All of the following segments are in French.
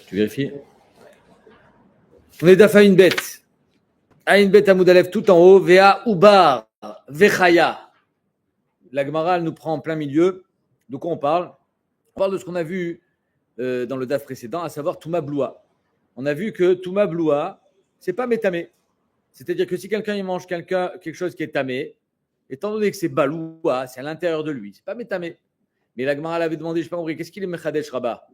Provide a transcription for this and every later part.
Tu vérifies? On est d'Afa une bête. Aïn bet Amoudalev tout en haut. Vea Ubar. Vechaya. La Gemara nous prend en plein milieu. De quoi on parle? On parle de ce qu'on a vu dans le DAF précédent, à savoir Touma Bloua. On a vu que Touma Bloua, c'est pas métamé. C'est-à-dire que si quelqu'un il mange quelque chose qui est tamé, étant donné que c'est Baloua, c'est à l'intérieur de lui, c'est pas métamé. Mais la Gemara l'avait demandé, je ne sais pas compris, qu'est-ce qu'il est Mechadesh Rabat?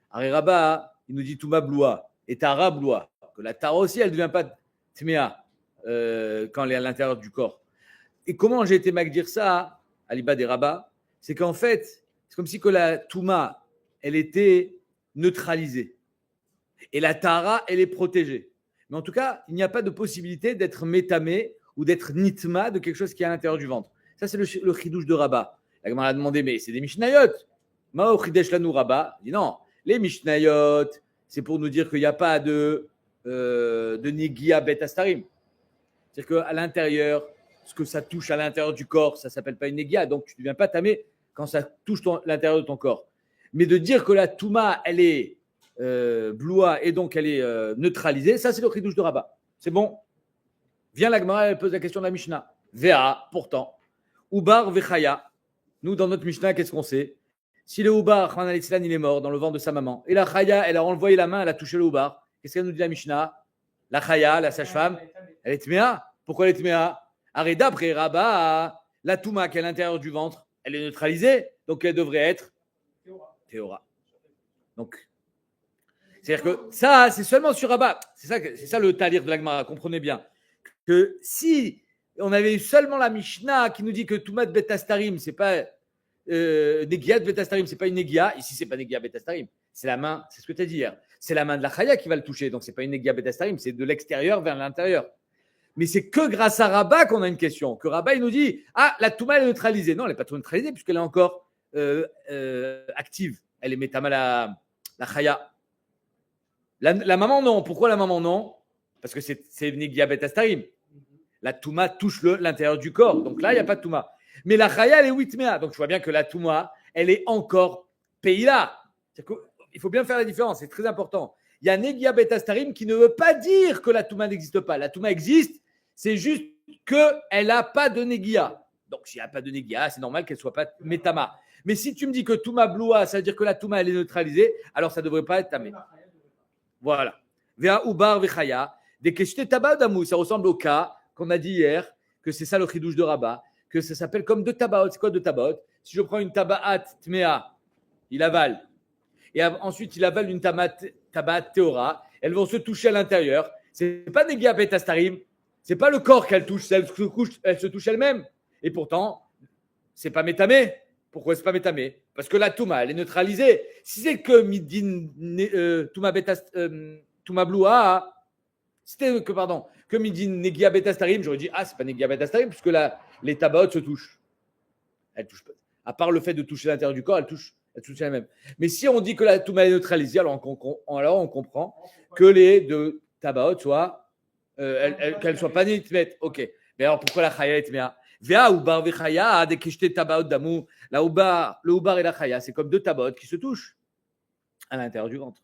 Aré Rabat, il nous dit Touma Bloua et Tara Bloua. Que la Tara aussi, elle ne devient pas Tméa quand elle est à l'intérieur du corps. Et comment j'ai été dire ça à l'Iba des Rabat? C'est qu'en fait, c'est comme si que la Touma, elle était neutralisée. Et la Tara, elle est protégée. Mais en tout cas, il n'y a pas de possibilité d'être métamé ou d'être nitma de quelque chose qui est à l'intérieur du ventre. Ça, c'est le chidouche de Rabat. La Gemara a demandé, mais c'est des Mishnayot. Ma'o chidesh lanu Rabat. Il dit non, les Mishnayot, c'est pour nous dire qu'il n'y a pas de Negia Bet Astarim. C'est-à-dire qu'à l'intérieur, ce que ça touche à l'intérieur du corps, ça ne s'appelle pas une Negia, donc tu ne deviens pas tamé quand ça touche l'intérieur de ton corps. Mais de dire que la Touma, elle est bloua et donc elle est neutralisée, ça c'est le chidouche de Rabat. C'est bon. Vient la Gemara, elle pose la question de la Mishnah. Vea, pourtant, Ubar vechaya. Nous, dans notre Mishnah, qu'est-ce qu'on sait? Si le Ubar, il est mort dans le ventre de sa maman, et la Chaya, elle a envoyé la main, elle a touché le Ubar, qu'est-ce qu'elle nous dit la Mishnah? La Chaya, la sage-femme, elle est tméa. Pourquoi elle est tméa? Arrête d'après Rabat, la Touma qui est à l'intérieur du ventre, elle est neutralisée, donc elle devrait être Théora. Donc, c'est-à-dire que ça, c'est seulement sur Rabat. C'est ça le talir de l'Agmara, comprenez bien. Que si on avait eu seulement la Mishnah qui nous dit que Toumat Betastarim, c'est pas Negiat Betastarim, c'est pas une Negia. Ici, c'est pas Negia Betastarim. C'est la main, c'est ce que tu as dit hier. C'est la main de la Chaya qui va le toucher. Donc, c'est pas une Negia Betastarim, c'est de l'extérieur vers l'intérieur. Mais c'est que grâce à Rabat qu'on a une question. Que Rabat, il nous dit la Touma, elle est neutralisée. Non, elle n'est pas neutralisée puisqu'elle est encore active. Elle est métama la Chaya. La maman, non. Pourquoi la maman, non? Parce que c'est Negia Betastarim. La Touma touche l'intérieur du corps. Donc là, il n'y a pas de Touma. Mais la Chaya, elle est Witmea. Donc je vois bien que la Touma, elle est encore Peïla. Il faut bien faire la différence. C'est très important. Il y a Negia Betastarim qui ne veut pas dire que la Touma n'existe pas. La Touma existe. C'est juste qu'elle n'a pas de Negia. Donc s'il n'y a pas de Negia, c'est normal qu'elle ne soit pas Metama. Mais si tu me dis que Touma Bloua, ça veut dire que la Touma, elle est neutralisée, alors ça ne devrait pas être Tamé. Voilà. Vea Ubar Vechaya. Des questions tabac d'amou, ça ressemble au cas qu'on a dit hier, que c'est ça le chidouche de Rabat, que ça s'appelle comme deux tabaot. C'est quoi deux tabaot? Si je prends une tabaat tmea, il avale. Et ensuite, il avale une tabaat teora. Elles vont se toucher à l'intérieur. C'est pas Negia Betastarim. C'est pas le corps qu'elle touche. Elle se touche elle-même. Et pourtant, c'est pas métamé. Pourquoi c'est pas métamé? Parce que la touma, elle est neutralisée. Si c'est que midin touma bloua, c'était que midin negia betastarim, j'aurais dit c'est pas negia betastarim puisque les tabaot se touchent. Elles touchent pas. À part le fait de toucher l'intérieur du corps, elles touchent elle-même. Mais si on dit que la touma est neutralisée, alors on comprend que les deux tabaot soient qu'elles soient pas nitmet. Ok. Mais alors pourquoi la chaya est bien? Vea Ubar Vechaya, des kishte tabaot d'amour. Le Ubar et la Chaya, c'est comme deux tabaot qui se touchent à l'intérieur du ventre.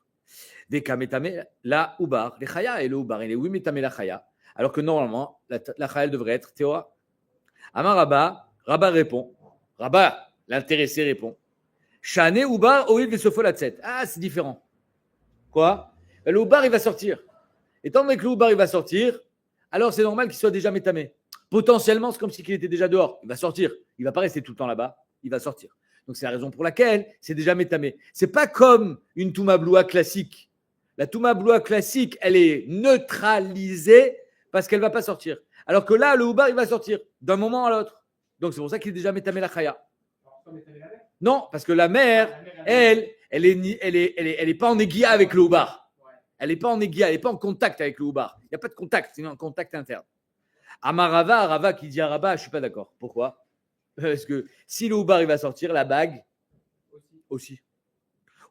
Des kametame, la Ubar, les Chaya et le Ubar, il est oui, metame la Chaya. Alors que normalement, la Chaya devrait être Théora. Amar Rabba répond. Rabba, l'intéressé répond. Shane Ubar, oïd le sofolatset. C'est différent. Quoi? Le Ubar, il va sortir. Étant donné que le Ubar, il va sortir, alors c'est normal qu'il soit déjà métamé. Potentiellement, c'est comme s'il était déjà dehors. Il va sortir. Il ne va pas rester tout le temps là-bas. Il va sortir. Donc, c'est la raison pour laquelle c'est déjà métamé. Ce n'est pas comme une Touma Bloua classique. La Touma Bloua classique, elle est neutralisée parce qu'elle ne va pas sortir. Alors que là, le Ubar, il va sortir d'un moment à l'autre. Donc, c'est pour ça qu'il est déjà métamé la Chaya. Non, parce que la mère, elle est pas en aiguilla avec le Ubar. Elle n'est pas en aiguilla, elle n'est pas en contact avec le Ubar. Il n'y a pas de contact, c'est un contact interne. Amarava, Rava qui dit à Rabat, je ne suis pas d'accord. Pourquoi? Parce que si le Ubar il va sortir, la bague aussi.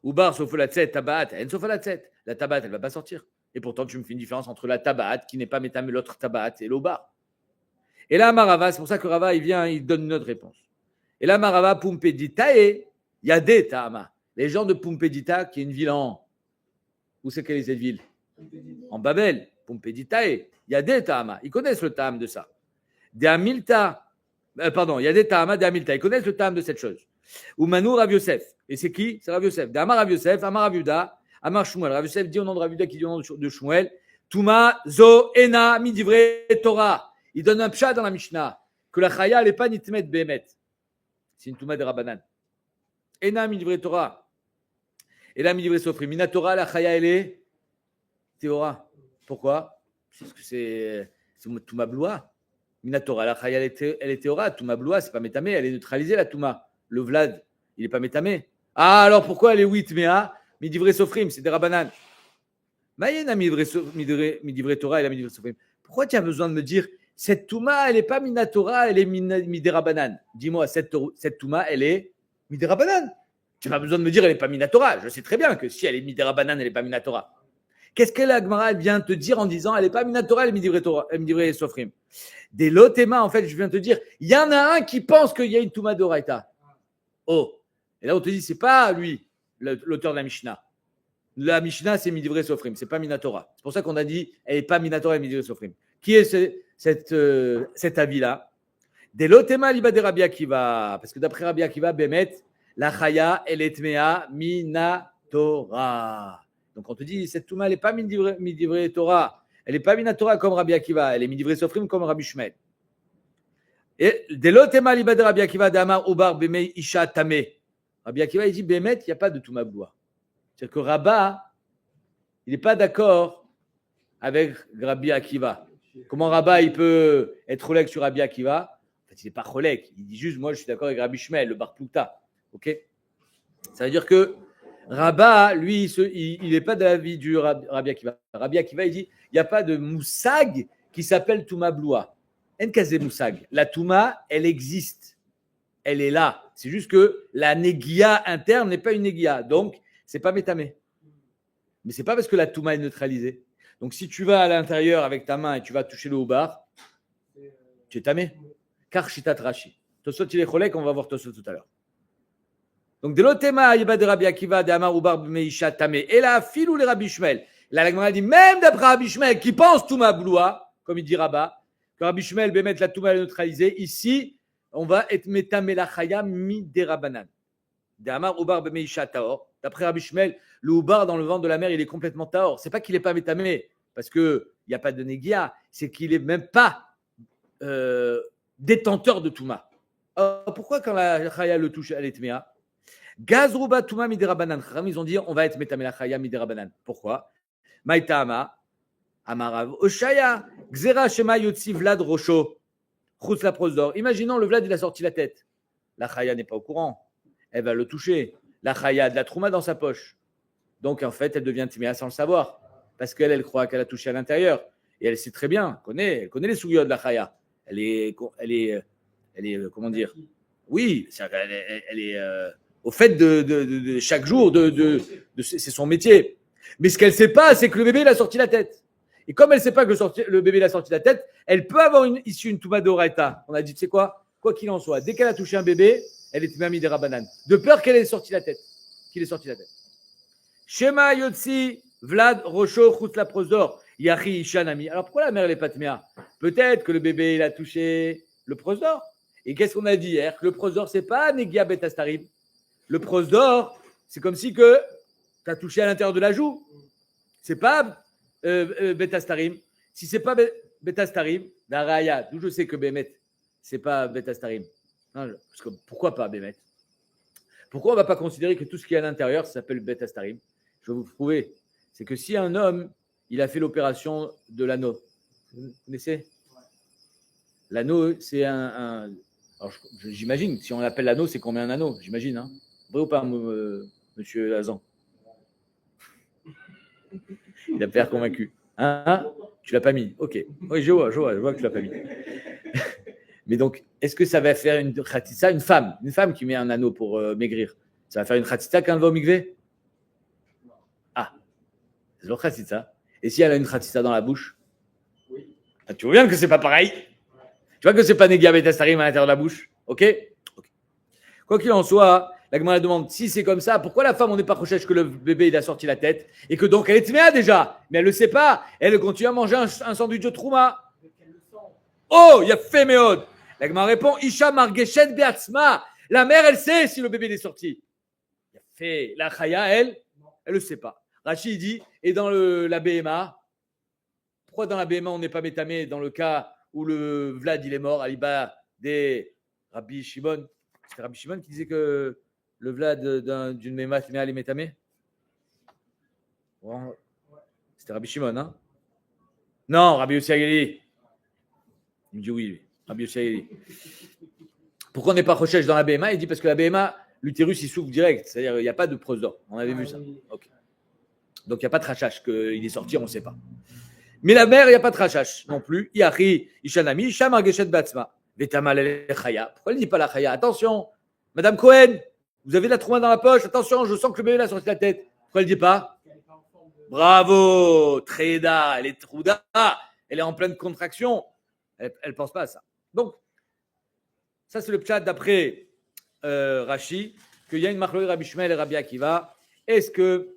Ubar sauf la tête, tabat, elle sauf la tête. La tabat, elle ne va pas sortir. Et pourtant, tu me fais une différence entre la tabat, qui n'est pas métamé, l'autre tabat, et l'Ubar. Et là, Amarava, c'est pour ça que Rava, il vient, il donne une autre réponse. Et là, Amarava, Pumpe dit, tae, yade ta'ama. Les gens de Pumpedita, qui est une ville en... Où c'est quelle est cette ville? En Babel. Pumpeditae. Il y a des Tahama. Ils connaissent le Taham de ça. Des Hamilta. Il y a des Tahama, des Hamilta. Ils connaissent le Taham de cette chose. Ou Manou Rav Yosef. Et c'est qui? C'est Rav Yosef. D'Amar Rav Yosef, Amar Rav Yuda, Amar Shmuel. Rav Yosef dit au nom de Rav Yuda qui dit au nom de Shmuel. Touma zo ena midivre Torah. Il donne un pshat dans la Mishnah. Que la chaya, elle n'est pas nitmet behemet. C'est une touma de Rabbanan. Ena midivre Torah. Et là, midivre sofrim. Mina Torah, la chaya, elle est Théora. Pourquoi? Parce que c'est touma bloua. Mina Torah, la chaya, elle est Théora. Touma bloua, c'est pas métamé. Elle est neutralisée, la touma. Le vlad, il n'est pas métamé. Ah, alors pourquoi elle est 8 méa? Midivre sofrim, c'est des Rabbanan. Maïena midivre Torah et la midivre sofrim. Pourquoi tu as besoin de me dire cette touma, elle n'est pas mina Torah, elle est midera banan? Dis-moi, cette touma, elle est midera banan. Tu n'as pas besoin de me dire elle n'est pas mina Torah. Je sais très bien que si elle est midera banan, elle n'est pas mina Torah. Qu'est-ce que la Gemara vient te dire en disant elle n'est pas mina Torah, elle est midivre Torah, elle est midivre sofrim? Des lotéma, en fait, je viens te dire, il y en a un qui pense qu'il y a une touma d'oraita. Oh, et là on te dit c'est pas lui, l'auteur de la Mishnah. La Mishnah, c'est midivre sofrim, c'est pas mina Torah. C'est pour ça qu'on a dit elle n'est pas mina Torah, elle est midivre sofrim. Qui est cet avis-là? Des lotema liba de Rabbi Akiva. Parce que d'après Rabbi Akiva, Bemet, la chaya, elle est tmea mina Torah. Donc on te dit, cette touma, elle n'est pas midivre Torah. Elle n'est pas mina Torah comme Rabbi Akiva. Elle est midivre sofrim comme Rabbi Shmuel. Et des lotema liba de Rabbi Akiva, d'Amar Ubar Bemei Isha Tame. Rabbi Akiva, il dit, Bemet, il n'y a pas de touma bloua. C'est-à-dire que Rabba, il n'est pas d'accord avec Rabbi Akiva. Comment Rabba, il peut être cholek sur Rabbi Akiva? En fait, il n'est pas cholek. Il dit juste, moi, je suis d'accord avec Rabbi Shmuel, le bar Plouta. Ok? Ça veut dire que Rabba, lui, il n'est pas de l'avis du Rabbi Akiva. Rabbi Akiva, il dit, il n'y a pas de moussag qui s'appelle Touma Bloua. Enkazé moussag. La Touma, elle existe. Elle est là. C'est juste que la négia interne n'est pas une négia. Donc, ce n'est pas métamé. Mais ce n'est pas parce que la Touma est neutralisée. Donc, si tu vas à l'intérieur avec ta main et tu vas toucher le houbar, tu es tamé. Car shitat Rashi. Tosot, il est cholek, on va voir Tosot tout à l'heure. Donc, de l'otema, yeba de Rabbi Akiva, de Amar Ubar Meisha tamé. Et là, filou les Rabbi Shmuel. Là, la Gemara dit, même d'après Rabbi Shmuel, qui pense Touma Bloua, comme il dit Rabba, que Rabbi Shmuel va mettre la Touma neutralisée, ici, on va être metamé la chaya miderabanan. De Amar Ubar Meisha taor. D'après Rabbi Shmuel, le houbar dans le ventre de la mer, il est complètement taor. C'est pas qu'il n'est pas métamé, parce qu'il n'y a pas de négia, c'est qu'il n'est même pas détenteur de Touma. Alors, pourquoi quand la chaya le touche, elle est tméa? Gazruba Touma miderabanan. Ils ont dit on va être métamé la chaya miderabanan. Pourquoi? Maïtama, Amarav, Oshaya, Xera Shema Yotsi Vlad Rocho, Chutz la prosdor. Imaginons le Vlad, il a sorti la tête. La chaya n'est pas au courant. Elle va le toucher. La chaya a de la trouma dans sa poche. Donc, en fait, elle devient tméa sans le savoir. Parce qu'elle croit qu'elle a touché à l'intérieur. Et elle sait très bien, elle connaît les sougiotes de la chaya. Elle est comment dire? Oui, elle est au fait de chaque jour, c'est son métier. Mais ce qu'elle ne sait pas, c'est que le bébé, il a sorti la tête. Et comme elle ne sait pas que le bébé, il a sorti la tête, elle peut avoir issue une touma d'oraita. On a dit, tu sais quoi? Quoi qu'il en soit, dès qu'elle a touché un bébé, elle est même midera banane. De peur qu'elle ait sorti la tête. Qu'il ait sorti la tête. Shema Yotsi, Vlad, Rocho, Chutz la prosdor, Yachi, Ishanami. Alors pourquoi la mère, elle n'est pas tméa? Peut-être que le bébé, il a touché le prosdor. Et qu'est-ce qu'on a dit hier? Que le prosdor, ce n'est pas Negia Betastarim. Le prosdor, c'est comme si que tu as touché à l'intérieur de la joue. Ce n'est pas Betastarim. Si ce n'est pas Betastarim, Daraya, d'où je sais que Bémet, ce n'est pas Betastarim. Parce que, pourquoi pas Bémet? Pourquoi on ne va pas considérer que tout ce qui est à l'intérieur, ça s'appelle Betastarim? Je vais vous prouver. C'est que si un homme, il a fait l'opération de l'anneau, vous connaissez? L'anneau, c'est un alors, j'imagine, si on l'appelle l'anneau, c'est qu'on met un anneau, j'imagine. Hein. Vrai ou pas, monsieur Lazan? Il a l'air convaincu. Hein? Tu l'as pas mis? Ok. Oui, je vois que tu l'as pas mis. Mais donc, est-ce que ça va faire une khatitsa, une femme qui met un anneau pour maigrir, ça va faire une khatitsa quand elle va au mikvé? Ah, c'est leur khatitsa. Et si elle a une khatitsa dans la bouche? Ah, tu vois bien que c'est pas pareil? Tu vois que c'est pas Negia Betastarim à l'intérieur de la bouche? Ok. Quoi qu'il en soit, La Gemara demande, si c'est comme ça, pourquoi la femme, on n'est pas recherche que le bébé, il a sorti la tête et que donc elle est tméa déjà, mais elle ne le sait pas. Elle continue à manger un sandwich de trouma. Oh, il y a fait méode. La Gemara répond, Isha margeshet beatzma. La mère, elle sait si le bébé est sorti. Il y a fait la chaya, elle ne le sait pas. Rachid dit, et dans la BMA, pourquoi dans la BMA on n'est pas métamé dans le cas où le Vlad il est mort, Aliba des Rabbi Shimon? C'était Rabbi Shimon qui disait que le Vlad d'une BMA est métamé. C'était Rabbi Shimon, hein? Non, Rabbi Yossi Agali. Il me dit oui, Rabbi Yossi Agali. Pourquoi on n'est pas recherche dans la BMA? Il dit parce que la BMA, l'utérus il s'ouvre direct, c'est-à-dire il n'y a pas de prose d'or. On avait vu ça. Okay. Donc il n'y a pas de rachage qu'il est sorti, on ne sait pas. Mais la mère, il n'y a pas de rachage non plus. Yahi, Ishanami, Isham Argeshet Batsma. Vetamal Chaya. Pourquoi il ne dit pas la Chaya? Attention, Madame Cohen, vous avez de la trouma dans la poche. Attention, je sens que le bébé a sorti la tête. Pourquoi elle ne dit pas? Bravo, Treda, elle est Trouda, elle est en pleine contraction. Elle ne pense pas à ça. Donc, ça c'est le pshat d'après Rashi, qu'il y a une marloï Rabbi Shmuel et Rabbi Akiva. Est-ce qu'il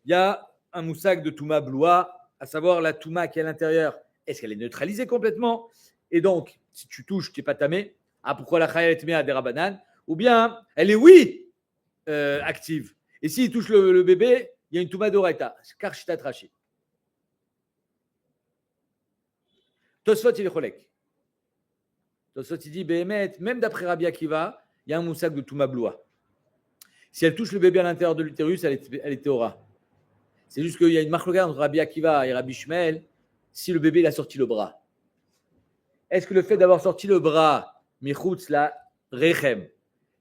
y a un moussak de Touma Bloua, à savoir la Touma qui est à l'intérieur, est-ce qu'elle est neutralisée complètement? Et donc, si tu touches, tu n'es pas tamé. Ah, pourquoi la Chaya est mise à des Rabanan? Ou bien, elle est oui active. Et s'il touche le bébé, il y a une Touma d'Oraita. C'est Karchitat Rashi. Tosfot, il est cholek. Tosfot, il dit, Béhémet, même d'après Rabbi Akiva, il y a un moussak de Touma Bloua. Si elle touche le bébé à l'intérieur de l'utérus, elle est théora. C'est juste qu'il y a une marque entre Rabbi Akiva et Rabbi Shmuel si le bébé il a sorti le bras. Est-ce que le fait d'avoir sorti le bras, michutz la rechem,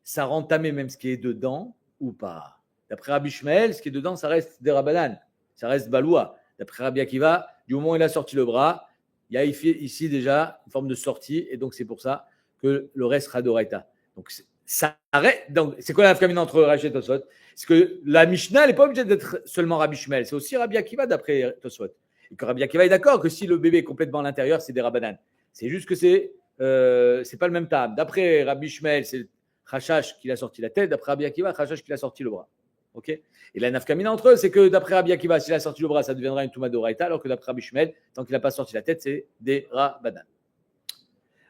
ça rend tamé même ce qui est dedans ou pas? D'après Rabbi Shmuel, ce qui est dedans, ça reste des rabanan, ça reste baloua. D'après Rabbi Akiva, du moment où il a sorti le bras, il y a ici déjà une forme de sortie et donc c'est pour ça que le reste sera d'oraita. Donc ça arrête. Donc c'est quoi la famine entre Rashi et Tosfot? C'est que la Mishnah n'est pas obligée d'être seulement Rabbi Shmuel, c'est aussi Rabbi Akiva d'après Tosfot. Et que Rabbi Akiva est d'accord que si le bébé est complètement à l'intérieur, c'est des rabanan. C'est juste que c'est pas le même tam. D'après Rabbi Shmuel, c'est Chachash qui a sorti la tête. D'après Rabbi Akiva, Chachash qui a sorti le bras. Ok? Et la nafkamina entre eux, c'est que d'après Rabbi Akiva, s'il a sorti le bras, ça deviendra une touma d'oraita, alors que d'après Rabbi Shmuel, tant qu'il n'a pas sorti la tête, c'est des rabanan.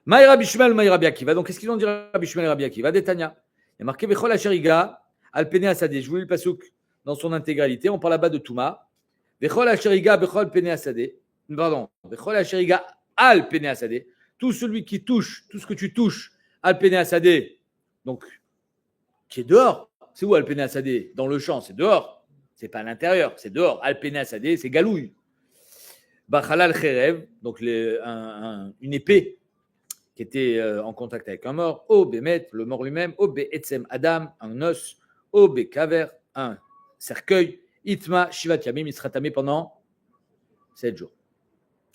Maï Rabbi Shmuel, Maï Rabbi Akiva. Donc, qu'est-ce qu'ils ont dit Rabbi Shmuel et Rabbi Akiva? Détania. Il y a marqué Bechol Asheriga, Alpene Asadeh. Je vous lis le pasouk dans son intégralité. On parle là-bas de Touma. Bechol Asheriga, Bechol Pene Asadeh. Pardon. Bechol Asheriga, Alpene Asadeh. Tout celui qui touche, tout ce que tu touches, Alpene Asadeh, donc, qui est dehors. C'est où Alpene Asadeh? Dans le champ, c'est dehors. C'est pas à l'intérieur, c'est dehors. Alpene Asadeh, c'est galouille. Bachalal Cherev, donc une épée qui était en contact avec un mort, O Bémet, le mort lui-même, O Bé Etzem Adam, un os, O Bé Kaver, un cercueil, Itma Shivat Yamim, il sera tamé pendant 7 jours.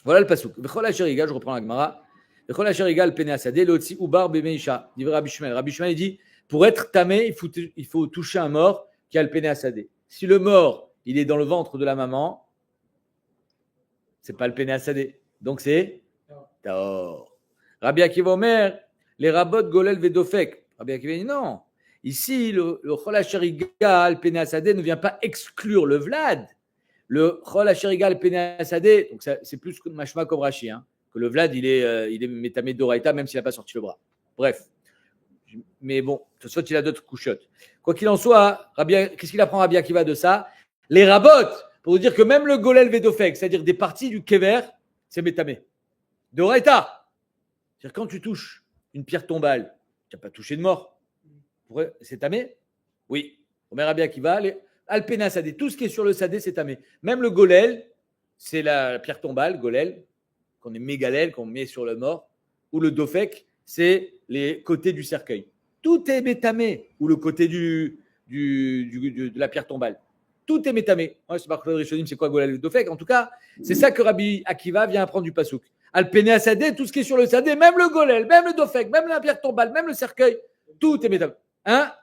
Voilà le pasouk. Bechol Asheriga, je reprends la Gemara. Bechol Asheriga, le Pene Asadeh, l'Otsi Ubar Bemeisha, dit Rabbi Shmuel. Rabbi Shmuel dit, pour être tamé, il faut toucher un mort qui a le Pene Asadeh. Si le mort, il est dans le ventre de la maman, c'est pas le Pene Asadeh. Donc c'est Taor. Rabbi Akiva Omer, les rabot golel vedofek. Rabbi Akiva dit non. Ici, le chol hasheriga al pene asadeh ne vient pas exclure le vlad. Le chol hasheriga al pene asadeh, donc c'est plus que mashma comme Rashi, hein, que le vlad il est métamé d'oraita même s'il n'a pas sorti le bras. Bref. Mais bon, de toute façon, il a d'autres couchottes. Quoi qu'il en soit, qu'est-ce qu'il apprend Rabbi Akiva de ça? Les rabot, pour vous dire que même le golel vedofek, c'est-à-dire des parties du kever, c'est métamé. D'oraita. C'est-à-dire quand tu touches une pierre tombale, tu n'as pas touché de mort. C'est tamé? Oui. Omer Rabbi Akiva, Alpena Sadé, tout ce qui est sur le Sadé, c'est tamé. Même le golel, c'est la pierre tombale, golel, qu'on est mégalel, qu'on met sur le mort, ou le dofek, c'est les côtés du cercueil. Tout est métamé, ou le côté de la pierre tombale. Tout est métamé. Moi, je ne sais pas c'est quoi golel et dofek. En tout cas, c'est ça que Rabbi Akiva vient apprendre du pasouk. Alpene Asadeh, tout ce qui est sur le Sadeh, même le golel, même le dofek, même la pierre tombale, même le cercueil, tout est métal. Hein?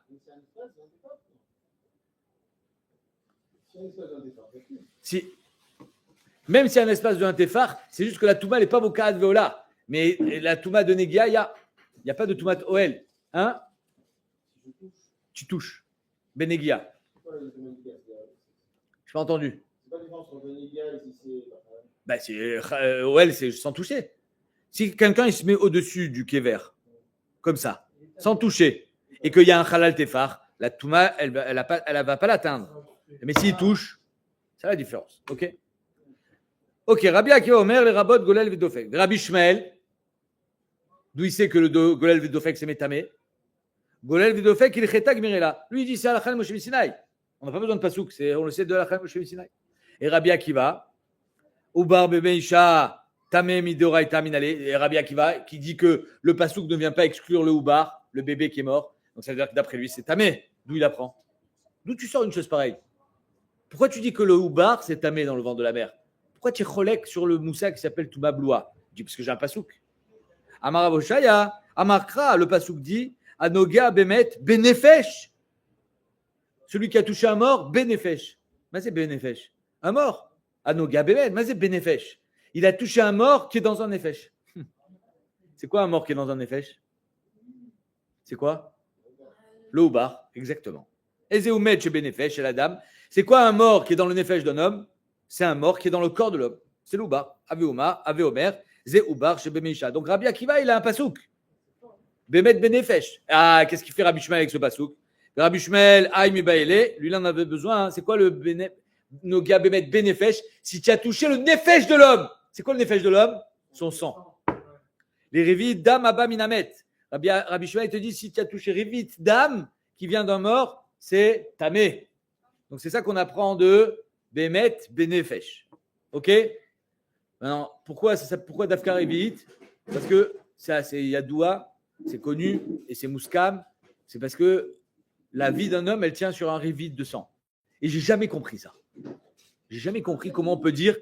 Si. Même s'il y a un espace de Intefar, c'est juste que la Touma n'est pas Mokaad Veola. Mais la Touma de Negia, il n'y a pas de Touma Oel. Hein? tu touches. Benegia. Je n'ai pas entendu. C'est pas différent entre Benegia et si c'est. Ouais, c'est sans toucher. Si quelqu'un il se met au-dessus du kéver, comme ça, sans toucher, et qu'il y a un halal tefar, la touma, elle ne va pas l'atteindre. Mais s'il touche, c'est la différence. Ok. Ok, Rabbi Akiva Omer, les rabot Golel Vedofek. Rabbi Shmuel, d'où il sait que le Golel Vedofek c'est métamé. Golel Vedofek, il est chétag mirela. Lui, il dit c'est Alachal Moshe Sinai. On n'a pas besoin de pasouk, on le sait de Alachal Moshe Sinai. Et Rabbi Akiva, Ubar Bebeisha, Tamé Midoraita Minale. Et Rabbi Akiva, qui dit que le pasouk ne vient pas exclure le Ubar, le bébé qui est mort. Donc ça veut dire que d'après lui, c'est Tamé. D'où il apprend. D'où tu sors une chose pareille? Pourquoi tu dis que le Ubar, c'est Tamé dans le ventre de la mer? Pourquoi tu es cholek sur le moussa qui s'appelle Touma Bloua? Je dis parce que j'ai un pasouk. Amar Avoshaya, Amarkra, le pasouk dit Anoga Bemet Benefesh. Celui qui a touché un mort, Benefesh. Mais c'est Benefesh. Un mort. Anoga Bemet, mais c'est Benefesh. Il a touché un mort qui est dans un Nefesh. C'est quoi un mort qui est dans un Nefesh? C'est quoi? Le Ubar, exactement. Ezeumet chez Benefesh, chez la dame. C'est quoi un mort qui est dans le Nefesh d'un homme? C'est un mort qui est dans le corps de l'homme. C'est l'Ubar. Ave Omer, Zé Ubar chez Bemeisha. Donc Rabbi Akiva, il a un pasouk. Bemet Benefesh. Ah, qu'est-ce qu'il fait Rabbi Shmuel avec ce pasouk? Rabbi Shmuel, Aïmi Baélé, lui, il en avait besoin. Hein. C'est quoi le Noga Bemet Benefesh? Si tu as touché le Nefesh de l'homme. C'est quoi le Nefesh de l'homme? Son sang. Les Revit Dam Abba Minamet. Rabbi Shmuel, il te dit si tu as touché Revit Dam, qui vient d'un mort, c'est Tamé. Donc c'est ça qu'on apprend de Bemet Benefesh. Ok? Maintenant, pourquoi Dafka Revit? Parce que ça, c'est Yadoua, c'est connu, et c'est Mouskam. C'est parce que la vie d'un homme, elle tient sur un Revit de sang. Et j'ai jamais compris ça. J'ai jamais compris comment on peut dire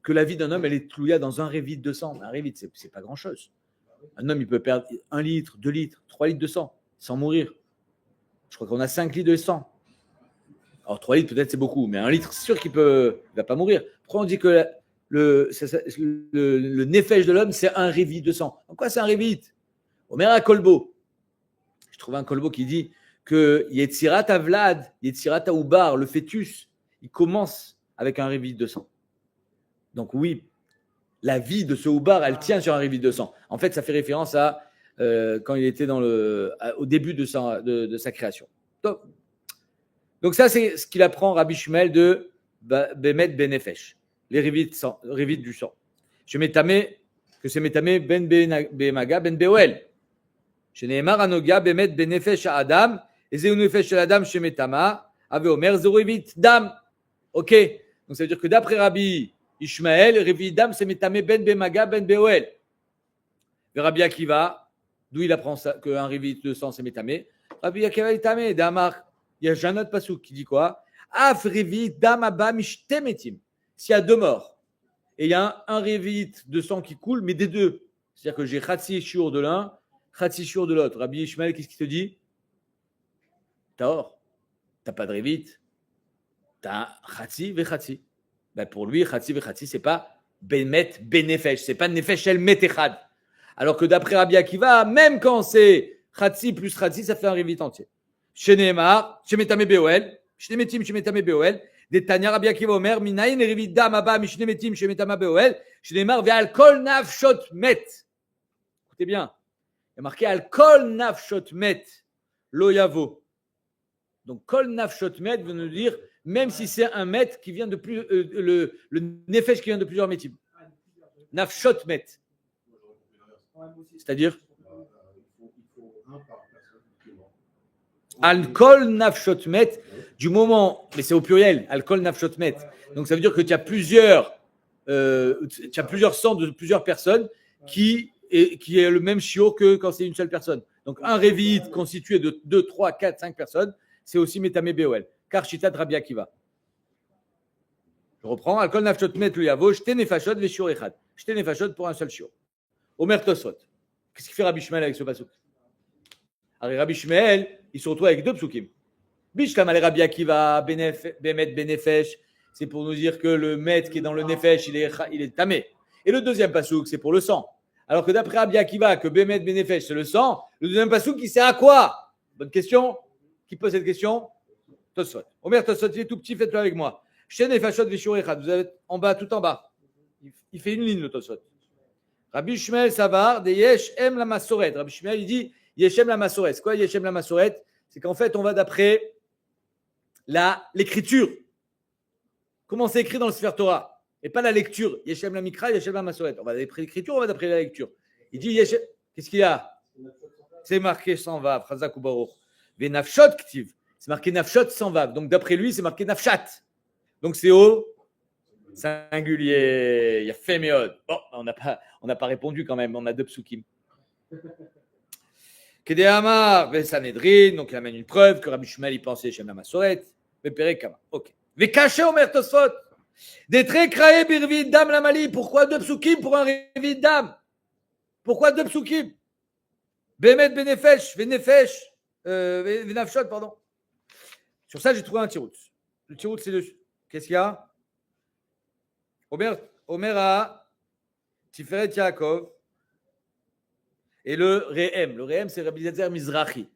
que la vie d'un homme, elle est tlouilla dans un Revit de sang. Un Revit, c'est pas grand-chose. Un homme, il peut perdre 1 litre, 2 litres, 3 litres de sang sans mourir. Je crois qu'on a 5 litres de sang. Alors 3 litres, peut-être c'est beaucoup, mais 1 litre, c'est sûr qu'il ne va pas mourir. Pourquoi on dit que le nefesh de l'homme, c'est un révit de sang? En quoi c'est un révit? Omer à Kolbo. Je trouve un Kolbo qui dit que Yetzirat Avlad, Yetzirat Aoubar, le fœtus, il commence avec un révit de sang. Donc oui, la vie de ce Oubar, elle tient sur un révit de sang. En fait, ça fait référence à quand il était au début de sa création. Donc ça, c'est ce qu'il apprend Rabbi Shmuel de Bemet Benefesh, les révites du sang. Je m'étamais que c'est métamé ben Bemaga ben Beoel. Je n'aimar anoga Bemet Benefesh à Adam et zeu nefesh à Adam chez Metama ave Omer zéro révit dam. Ok. Donc ça veut dire que d'après Rabbi Ishmael, révit dam c'est métamé ben Bemaga ben Beoel. Le Rabbi Akiva, d'où il apprend ça qu'un révit de sang c'est métamé. Rabbi Akiva est tamé d'Amar. Il y a un autre pasouk qui dit quoi? Af révit dam abba mishtemetim. S'il y a 2 morts et il y a un révit de sang qui coule, mais des 2. C'est-à-dire que j'ai Khatsi Shur de l'un, Khatsi Shur de l'autre. Rabbi Ishmael, qu'est-ce qu'il te dit? T'as pas de révit. T'as Khatsi ve Khatsi. Ben pour lui, Khatsi ve Khatsi, c'est pas Bemet Benefesh. C'est pas Nefesh el Metechad. Alors que d'après Rabbi Akiva, même quand c'est Khatsi plus Khatsi, ça fait un révit entier. Chez Nehemar, chez Metame Beoel, chez Metim, chez Metame Beoel, des Tanya Rabbi Akiva Omer, Minaïn et révit dam abba, Mishne Metim, chez Metame Beoel, chez Nehemar, ve'al kol nafshot met. Écoutez bien, il y a marqué al kol nafshot met, lo yavo. Donc kol nafshot met veut nous dire, même si c'est un met qui vient de plus, le nefesh qui vient de plusieurs métim. Nafshot met. C'est-à-dire Al-Kol Nafshot Met, du moment, mais c'est au pluriel, Al-Kol Nafshot Met. Donc ça veut dire que tu as plusieurs sangs de plusieurs personnes qui est le même shiur que quand c'est une seule personne. Donc un révit constitué de 2, 3, 4, 5 personnes, c'est aussi Metame Beoel. Car Shitat Rabbi Akiva. Je reprends, Al-Kol Nafshot Met le Yavo, Shte Nefashot ve Shiur Echad. Shte Nefashot pour un seul shiur. Omer Tosot. Qu'est-ce qu'il fait Rabbi Shmuel avec ce pasouk? Alors Rabbi Shmuel, il se retrouve avec 2 psukim. Bishlam al Rabbi Akiva, Bemet Benefesh, c'est pour nous dire que le met qui est dans le Nefesh, il est tamé. Et le deuxième pasouk, c'est pour le sang. Alors que d'après Rabbi Akiva, que Bemet Benefesh, c'est le sang, le deuxième pasouk, qui sert à quoi? Bonne question. Qui pose cette question? Tosfot. Omer Tosfot, il est tout petit, faites-le avec moi. Shen et Fashot Vishur Echad. Vous êtes en bas, tout en bas. Il fait une ligne, le Tosfot. Rabbi Shmuel Savar, de Yesh Em la Masoret. Rabbi Shmuel, il dit Yeshem la Masoret. C'est quoi Yeshem la Masoret? C'est qu'en fait, on va d'après l'écriture. Comment c'est écrit dans le Sefer Torah? Et pas la lecture. Yeshem la Mikra, Yeshem la Masoret. On va d'après l'écriture, on va d'après la lecture. Il dit Yeshem. Qu'est-ce qu'il y a? C'est marqué sans vav. Chazak ou Baruch. Ve Nafshot Ktiv. C'est marqué Nafshot sans vav. Donc d'après lui, c'est marqué Nafshat. Donc c'est au singulier. Il y a Féméod. Bon, on n'a pas répondu quand même. On a deux psukim. Kedehamar, Sanhedrin, donc il amène une preuve que Rabbi Shmuel il pensait Shem la Masoret, Vepere Kama. Ok. Vekaché Omer Tosfot. Des traits kraé birvid dam la Mali. Pourquoi deux psukim pour un révid dam? Pourquoi deux psukim? Bemet benefesh, venefesh, venafshot, pardon. Sur ça, j'ai trouvé un tirout. Le tirout, c'est dessus. Qu'est-ce qu'il y a? Omer a Tiferet Yaakov. Et le Rehem, c'est Rabbi Eliezer Mizrahi.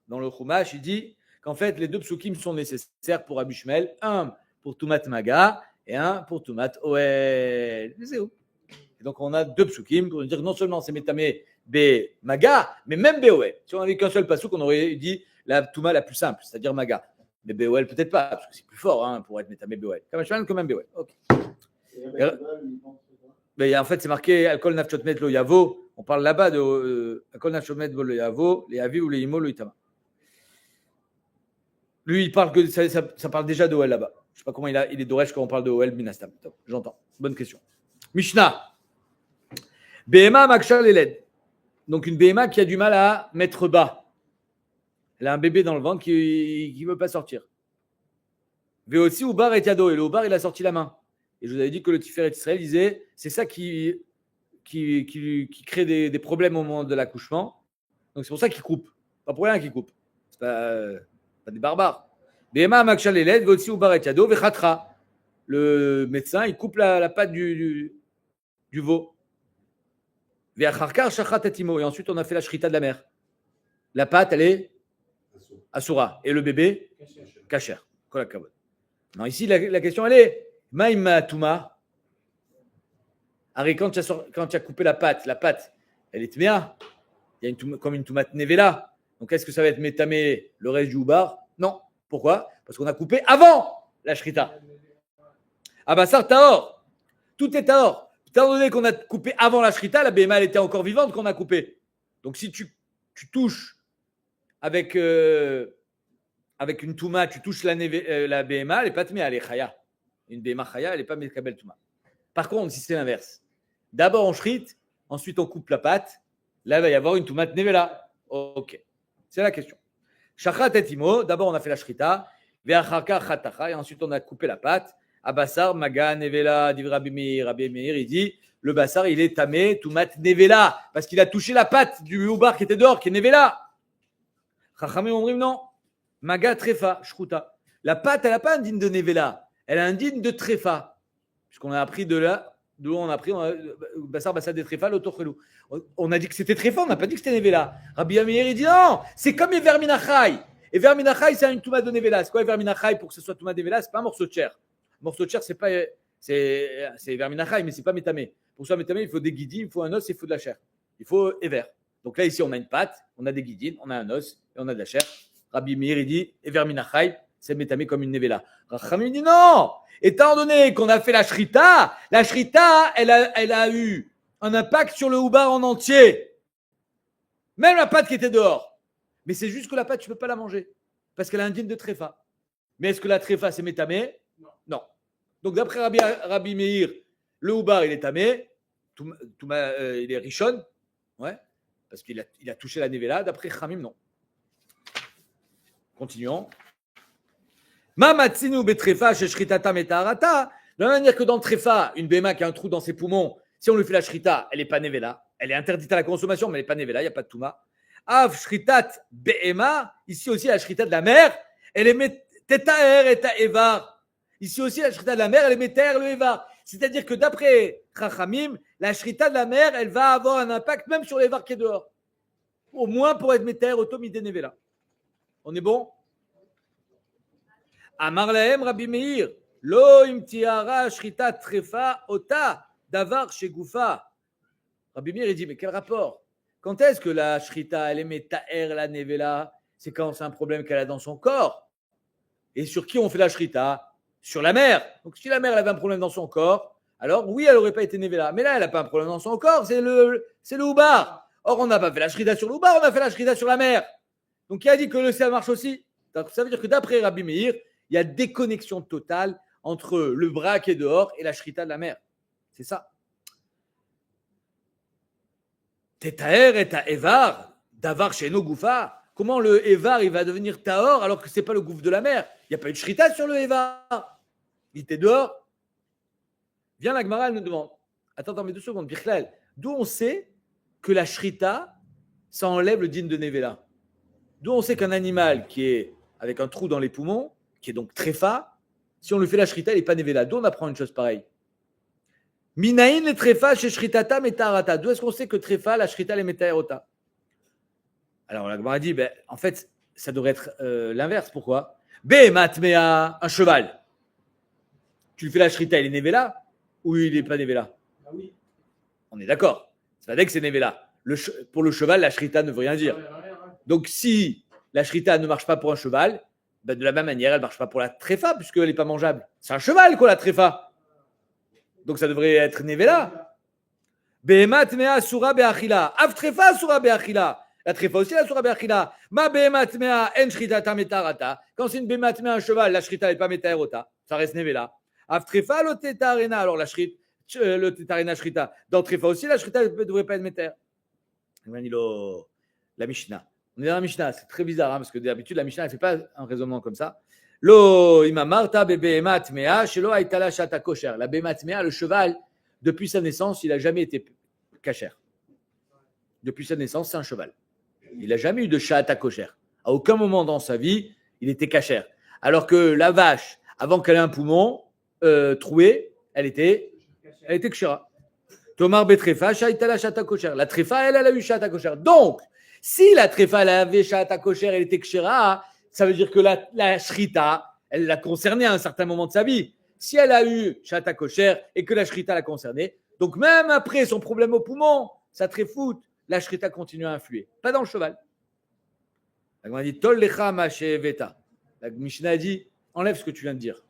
Dans le Chumash, il dit qu'en fait, les deux psukim sont nécessaires pour Rabbi Shmuel. Un pour Tumat Maga et un pour Tumat Oel. C'est où? Et donc, on a deux psukim pour dire non seulement c'est Metamé Be Maga, mais même Be Oel. Si on avait qu'un seul pasuk, on aurait dit la Tuma la plus simple, c'est-à-dire Maga. Mais Be Oel, peut-être pas, parce que c'est plus fort pour être Metamé Be Oel. Comme Shmuel, quand même Be Oel. Ok. Mais en fait, c'est marqué Alkol Nafshot Met Lo Yavo. On parle là-bas de Alkol Nafshot Met Lo Yavo, les Avi ou les Imo Lo Itama. Lui, il parle que ça parle déjà de Oel là-bas. Je ne sais pas comment il est d'Oresh quand on parle de Oel Binastam. J'entends. Bonne question. Mishnah. Behema Makshal Eled. Donc une Behema qui a du mal à mettre bas. Elle a un bébé dans le ventre qui ne veut pas sortir. Veotsi Ubar et Yado. Et le Ubar, il a sorti la main. Et je vous avais dit que le Tiferet Israël disait, c'est ça qui crée des problèmes au moment de l'accouchement. Donc c'est pour ça qu'il coupe. Pas pour rien qu'il coupe. C'est pas des barbares. Behema Makshal Eled, Veotsi Ubar et Yado, Vechatra. Le médecin, il coupe la patte du veau. Veacharkar Shachat Atimo. Et ensuite, on a fait la shrita de la mère. La patte, elle est Asura. Et le bébé, Kacher. Non, ici, la question, elle est Maïma Touma. Quand tu as coupé la patte, elle est tméa. Il y a comme une tomate nevela. Donc, est-ce que ça va être métamé le reste du oubar? Non. Pourquoi? Parce qu'on a coupé avant la shrita. Abassar Taor. Tout est Taor. Étant donné qu'on a coupé avant la shrita, la BMA elle était encore vivante qu'on a coupé. Donc, si tu touches avec une touma, tu touches la BMA, elle n'est pas tméa, elle est chaya. Une BMA chaya, elle n'est pas mekabel touma. Par contre, si c'est l'inverse, d'abord on shrite, ensuite on coupe la patte, là il va y avoir une tomate nevela. Ok, c'est la question. Shachat et imo, d'abord on a fait la shrita, ve'acharka chatacha, et ensuite on a coupé la patte. Abassar, maga, nevela, dit Rabbi Meir, il dit, le bassar il est tamé, tomate nevela, parce qu'il a touché la patte du oubar qui était dehors, qui est nevela. Chachamim on dit non, maga trefa, shruta. La patte elle n'a pas un digne de nevela, elle a un digne de trefa. Puisqu'on a appris de là, d'où on a appris, Bassar des Trefa, l'Otochelou. On a dit que c'était Trefa, on n'a pas dit que c'était Nevela. Rabbi Meir, il dit non, c'est comme Ever Minachai. Ever Minachai, c'est une Touma de Nevela. C'est quoi Ever Minachai pour que ce soit Touma de Nevela? C'est pas un morceau de chair. Un morceau de chair, c'est Ever Minachai, mais c'est pas Métamé. Pour que ce soit Métamé, il faut des guidines, il faut un os, il faut de la chair. Il faut Ever. Donc là, ici, on a une pâte, on a des guidines, on a un os et on a de la chair. Rabbi Meir, il dit Ever Minachai, c'est Métamé comme une Nevela. Rachamim dit non. Étant donné qu'on a fait la shrita, elle a eu un impact sur le oubar en entier. Même la pâte qui était dehors. Mais c'est juste que la pâte, tu ne peux pas la manger. Parce qu'elle a un digne de tréfa. Mais est-ce que la tréfa, c'est métamé? Non. Donc d'après Rabbi Meir, le oubar, il est tamé. Il est rishon. Ouais. Parce qu'il a touché la nevela. D'après Khamim, non. Continuons. Mamatsinu betrefa sheshritata metarata. De la même manière que dans le trefa, une béma qui a un trou dans ses poumons, si on lui fait la shrita, elle n'est pas nevela. Elle est interdite à la consommation, mais elle n'est pas nevela, il n'y a pas de touma. Av shritat be'ema, ici aussi la shrita de la mère, elle est tetaer et evar. Ici aussi la shrita de la mère, elle est meter le evar. C'est-à-dire que d'après Chachamim, la shrita de la mère, elle va avoir un impact même sur l'evar qui est dehors. Au moins pour être meter automide nevela. On est bon? Amar lahem Rabbi Meir, lo im tiara shrita trefa ota davar shegoufa. Rabbi Meir, il dit, mais quel rapport? Quand est-ce que la shrita, elle est ta'er la nevela? C'est quand c'est un problème qu'elle a dans son corps. Et sur qui on fait la shrita? Sur la mère. Donc si la mère elle avait un problème dans son corps, alors oui, elle n'aurait pas été nevela. Mais là, elle n'a pas un problème dans son corps, c'est le oubar. Or, on n'a pas fait la shrita sur l'oubar, on a fait la shrita sur la mère. Donc, qui a dit que le ça marche aussi? Donc, ça veut dire que d'après Rabbi Meir, il y a déconnexion totale entre le bras qui est dehors et la shrita de la mère. C'est ça. Tetaer et ta evar, davar chez nos goufa. Comment le evar il va devenir taor alors que ce n'est pas le gouffre de la mère? Il n'y a pas eu de shrita sur le evar. Il était dehors. Viens, la Gemara, elle nous demande. Attends, mais 2 secondes. Bichlal, d'où on sait que la shrita, ça enlève le din de nevela? D'où on sait qu'un animal qui est avec un trou dans les poumons, qui est donc tréfa, si on lui fait la shrita, il n'est pas nevela. D'où on apprend une chose pareille? Minaïn le tréfa chez shritata metarata. D'où est-ce qu'on sait que tréfa, la shrita, les metaerota? Alors la Gemara dit, en fait, ça devrait être l'inverse. Pourquoi? Matmea, un cheval. Tu lui fais la shrita, il est nevela ou il n'est pas nevela? Oui. On est d'accord. C'est pas dès que c'est nevela. Pour le cheval, la shrita ne veut rien dire. Donc si la shrita ne marche pas pour un cheval, de la même manière, elle ne marche pas pour la tréfa puisqu'elle n'est pas mangeable. C'est un cheval, quoi, la tréfa. Donc ça devrait être nevela. Matmea sura be'achila. Av tréfa sura be'achila. La tréfa aussi, la sura be'achila. Ma be'matmea en shritata metarata. Quand c'est une be'matmea, un cheval, la shrita n'est pas metaerota. Ça reste nevela. Av tréfa lo tetarena. Alors la shrita, le tetarena shrita. Dans tréfa aussi, la shrita ne devrait pas être méter. La Mishnah. On est dans la Mishnah. C'est très bizarre parce que d'habitude, la Mishnah ne fait pas un raisonnement comme ça. Lo imamarta be'matmea shelo aitala shata kosher. La be'matmea, le cheval, depuis sa naissance, il n'a jamais été kasher. Depuis sa naissance, c'est un cheval. Il n'a jamais eu de shata kosher. À aucun moment dans sa vie, il était kasher. Alors que la vache, avant qu'elle ait un poumon troué, elle était kshera. Tomar betrefa shaitala shata kosher. La trefa, elle a eu shata kosher. Donc, si la trefa, elle avait shata kosher, elle était kshera, ça veut dire que la shrita, elle l'a concernée à un certain moment de sa vie. Si elle a eu shata kosher et que la shrita l'a concernée, donc même après son problème au poumon, ça tréfoute, la shrita continue à influer. Pas dans le cheval. La Gemara dit Tol lecha ma she'eveta. La Mishnah dit enlève ce que tu viens de dire.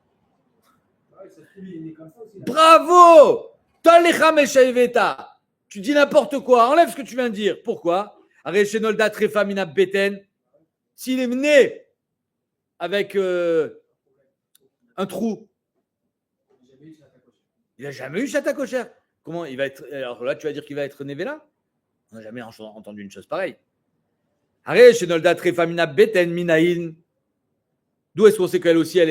Bravo! Tol lecha ma she'eveta. Tu dis n'importe quoi, enlève ce que tu viens de dire. Pourquoi? Arechenolda trefa mina beten. S'il est né avec un trou, il n'a jamais eu shata kosher. Comment il va être? Alors là, tu vas dire qu'il va être nevela? On n'a jamais entendu une chose pareille. Arrête, Shenolda Trefamina Beten Minaïn. D'où est-ce qu'on sait qu'elle aussi, elle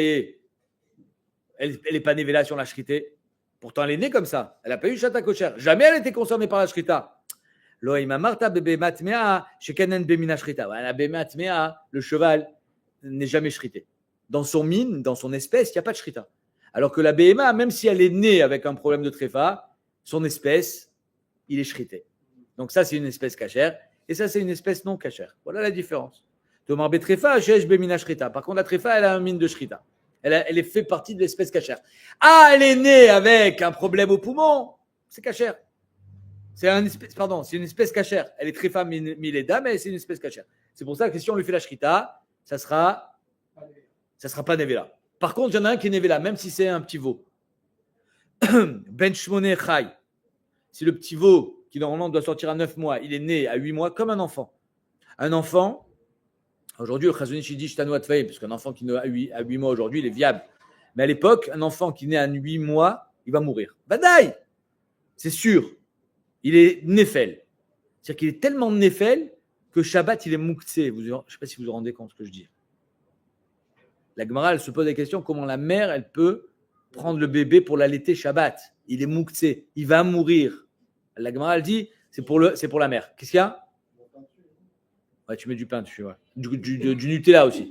est pas nevela sur la shrité? Pourtant, elle est née comme ça. Elle n'a pas eu shata kosher. Jamais elle était concernée par la shrita. Loïma Marta bebe matmea shekenen bemina shrita. La bematmea, le cheval, n'est jamais shrité. Dans son mine, dans son espèce, il n'y a pas de shrita. Alors que la BMA, même si elle est née avec un problème de tréfa, son espèce, il est shrité. Donc ça, c'est une espèce cachère. Et ça, c'est une espèce non cachère. Voilà la différence. Tomar betrefa, shesh bemina shrita. Par contre, la tréfa, elle a un mine de shrita. Elle est fait partie de l'espèce cachère. Ah, elle est née avec un problème au poumon. C'est cachère. C'est une espèce cachère. Elle est tréfa mileda, mais c'est une espèce cachère. C'est pour ça que si on lui fait la shrita, ça sera pas nevela. Par contre, il y en a un qui est nevela, même si c'est un petit veau. Ben shmone chai. Si le petit veau, qui normalement doit sortir à 9 mois, il est né à 8 mois comme un enfant. Un enfant, aujourd'hui, le Chazonish dit Shtanoat Faye, parce qu'un enfant qui naît à 8 mois aujourd'hui, il est viable. Mais à l'époque, un enfant qui naît à 8 mois, il va mourir. Badaï! C'est sûr. Il est néfel. C'est-à-dire qu'il est tellement néfel que Shabbat, il est mouktsé. Je ne sais pas si vous vous rendez compte de ce que je dis. La Gemara, elle se pose la question comment la mère, elle peut prendre le bébé pour l'allaiter Shabbat. Il est mouktsé. Il va mourir. La Gemara, elle dit c'est pour la mère. Qu'est-ce qu'il y a? Ouais, tu mets du pain dessus. Ouais. Du Nutella aussi.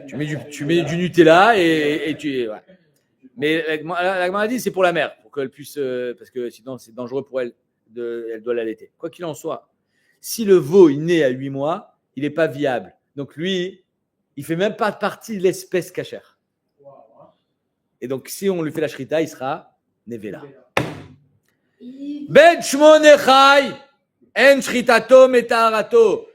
tu mets du Nutella et tu. Ouais. Mais la Gemara dit c'est pour la mère, pour qu'elle puisse. Parce que sinon, c'est dangereux pour elle. Elle doit l'allaiter. Quoi qu'il en soit, si le veau il naît à 8 mois, il n'est pas viable. Donc lui, il ne fait même pas partie de l'espèce cachère. Et donc, si on lui fait la shrita, il sera nevela. Ben shmone chai, en shritato metaharato.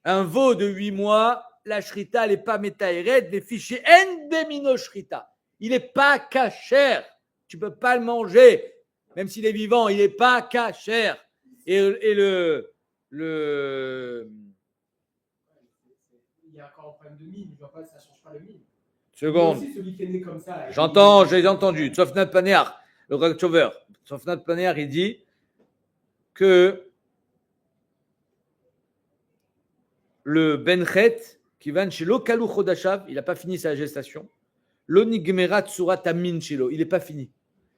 Un veau de 8 mois, la shrita, elle n'est pas metahéret, des fichiers en bemino shrita. Il n'est pas cachère. Tu ne peux pas le manger. Même s'il est vivant, il n'est pas cachère. Et le. Il y a encore un problème de mine. Je vois pas, ça ne change pas le mine. Seconde. Aussi, celui qui est né comme ça, J'entends, j'ai entendu. Tzofnat Panear, le Rakchover. Tzofnat Panear, il dit que le Benchet, qui va chez Lokalu Chodashav, il n'a pas fini sa gestation. L'Onigmerat Surat Amin Shilo, il n'est pas fini.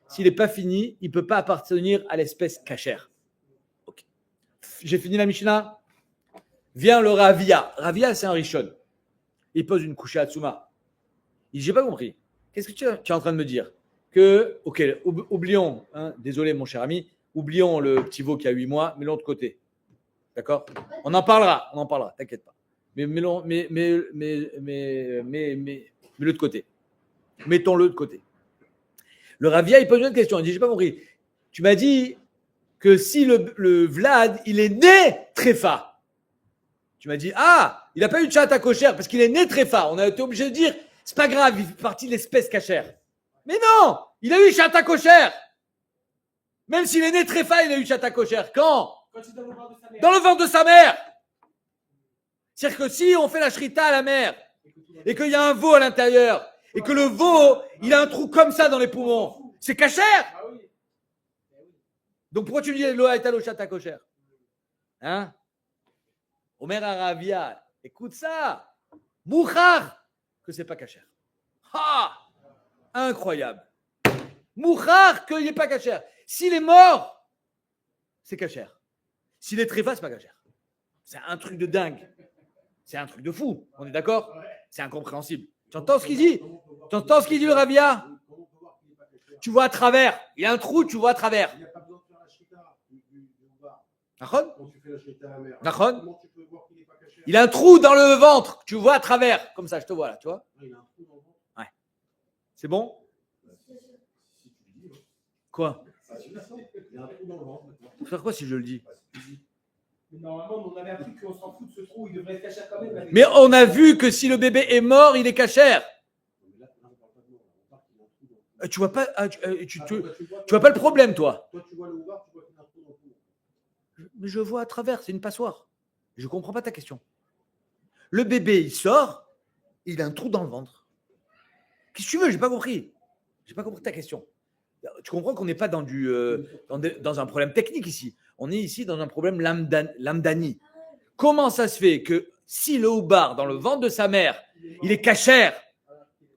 S'il n'est pas fini, il ne peut pas appartenir à l'espèce cachère. Okay. J'ai fini la Mishnah. Vient le Ravia. Ravia, c'est un Rishon. Il pose une couche à Tsuma. Il dit, j'ai pas compris. Qu'est-ce que tu es en train de me dire? Que, ok, oublions, hein, désolé mon cher ami, oublions le petit veau qui a 8 mois, mais l'autre côté. D'accord? On en parlera, t'inquiète pas. Mais l'autre côté. Mettons-le de côté. Le Ravia, il pose une question. Il dit, j'ai pas compris. Tu m'as dit que si le Vlad, il est né tréfa. Tu m'as dit, il n'a pas eu de chat à cochère parce qu'il est né tréfa. On a été obligé de dire, c'est pas grave, il fait partie de l'espèce cachère. Mais non, il a eu chat à cochère. Même s'il est né tréfa, il a eu chat à cochère. Quand il est dans le ventre de sa mère. Dans le ventre de sa mère. C'est-à-dire que si on fait la shrita à la mère et qu'il y a un veau à l'intérieur et que le veau, il a un trou comme ça dans les poumons, c'est cachère. Ah oui. Donc pourquoi tu me dis l'eau est à l'eau chat à cochère? Hein? Omer Aravia, écoute ça. Mouchar, que c'est pas cachère. Incroyable. Mouchar, qu'il n'est pas cachère. S'il est mort, c'est cachère. S'il est tréfa, c'est pas cachère. C'est un truc de dingue. C'est un truc de fou. On est d'accord? C'est incompréhensible. Tu entends ce qu'il dit? Tu entends ce qu'il dit le Ravia? Tu vois à travers. Il y a un trou, tu vois à travers. Il n'y a pas besoin de faire la shrita du bar. Nachon? Quand tu fais la shrita à la mer. Nachon? Comment tu peux voir qu'il n'est pas caché? Il a un trou dans le ventre. Tu vois à travers. Comme ça, je te vois là, tu vois? Il a un trou dans le ventre. Ouais. C'est bon? Si tu le dis. Quoi? Il y a un trou dans le ventre. Pour faire quoi si je le dis? Mais normalement, on avait appris qu'on s'en fout de ce trou, il devrait être caché quand même. Mais on a vu que si le bébé est mort, il est cachère. Tu vois pas, tu vois pas le problème, toi. Toi, tu vois le bar, tu vois qu'il y a un trou dans le ventre. Mais je vois à travers, c'est une passoire. Je comprends pas ta question. Le bébé, il sort, il a un trou dans le ventre. Qu'est-ce que tu veux? J'ai pas compris. J'ai pas compris ta question. Tu comprends qu'on n'est pas dans un problème technique ici. On est ici dans un problème lamdani. Comment ça se fait que si le houbar dans le ventre de sa mère, il est cachère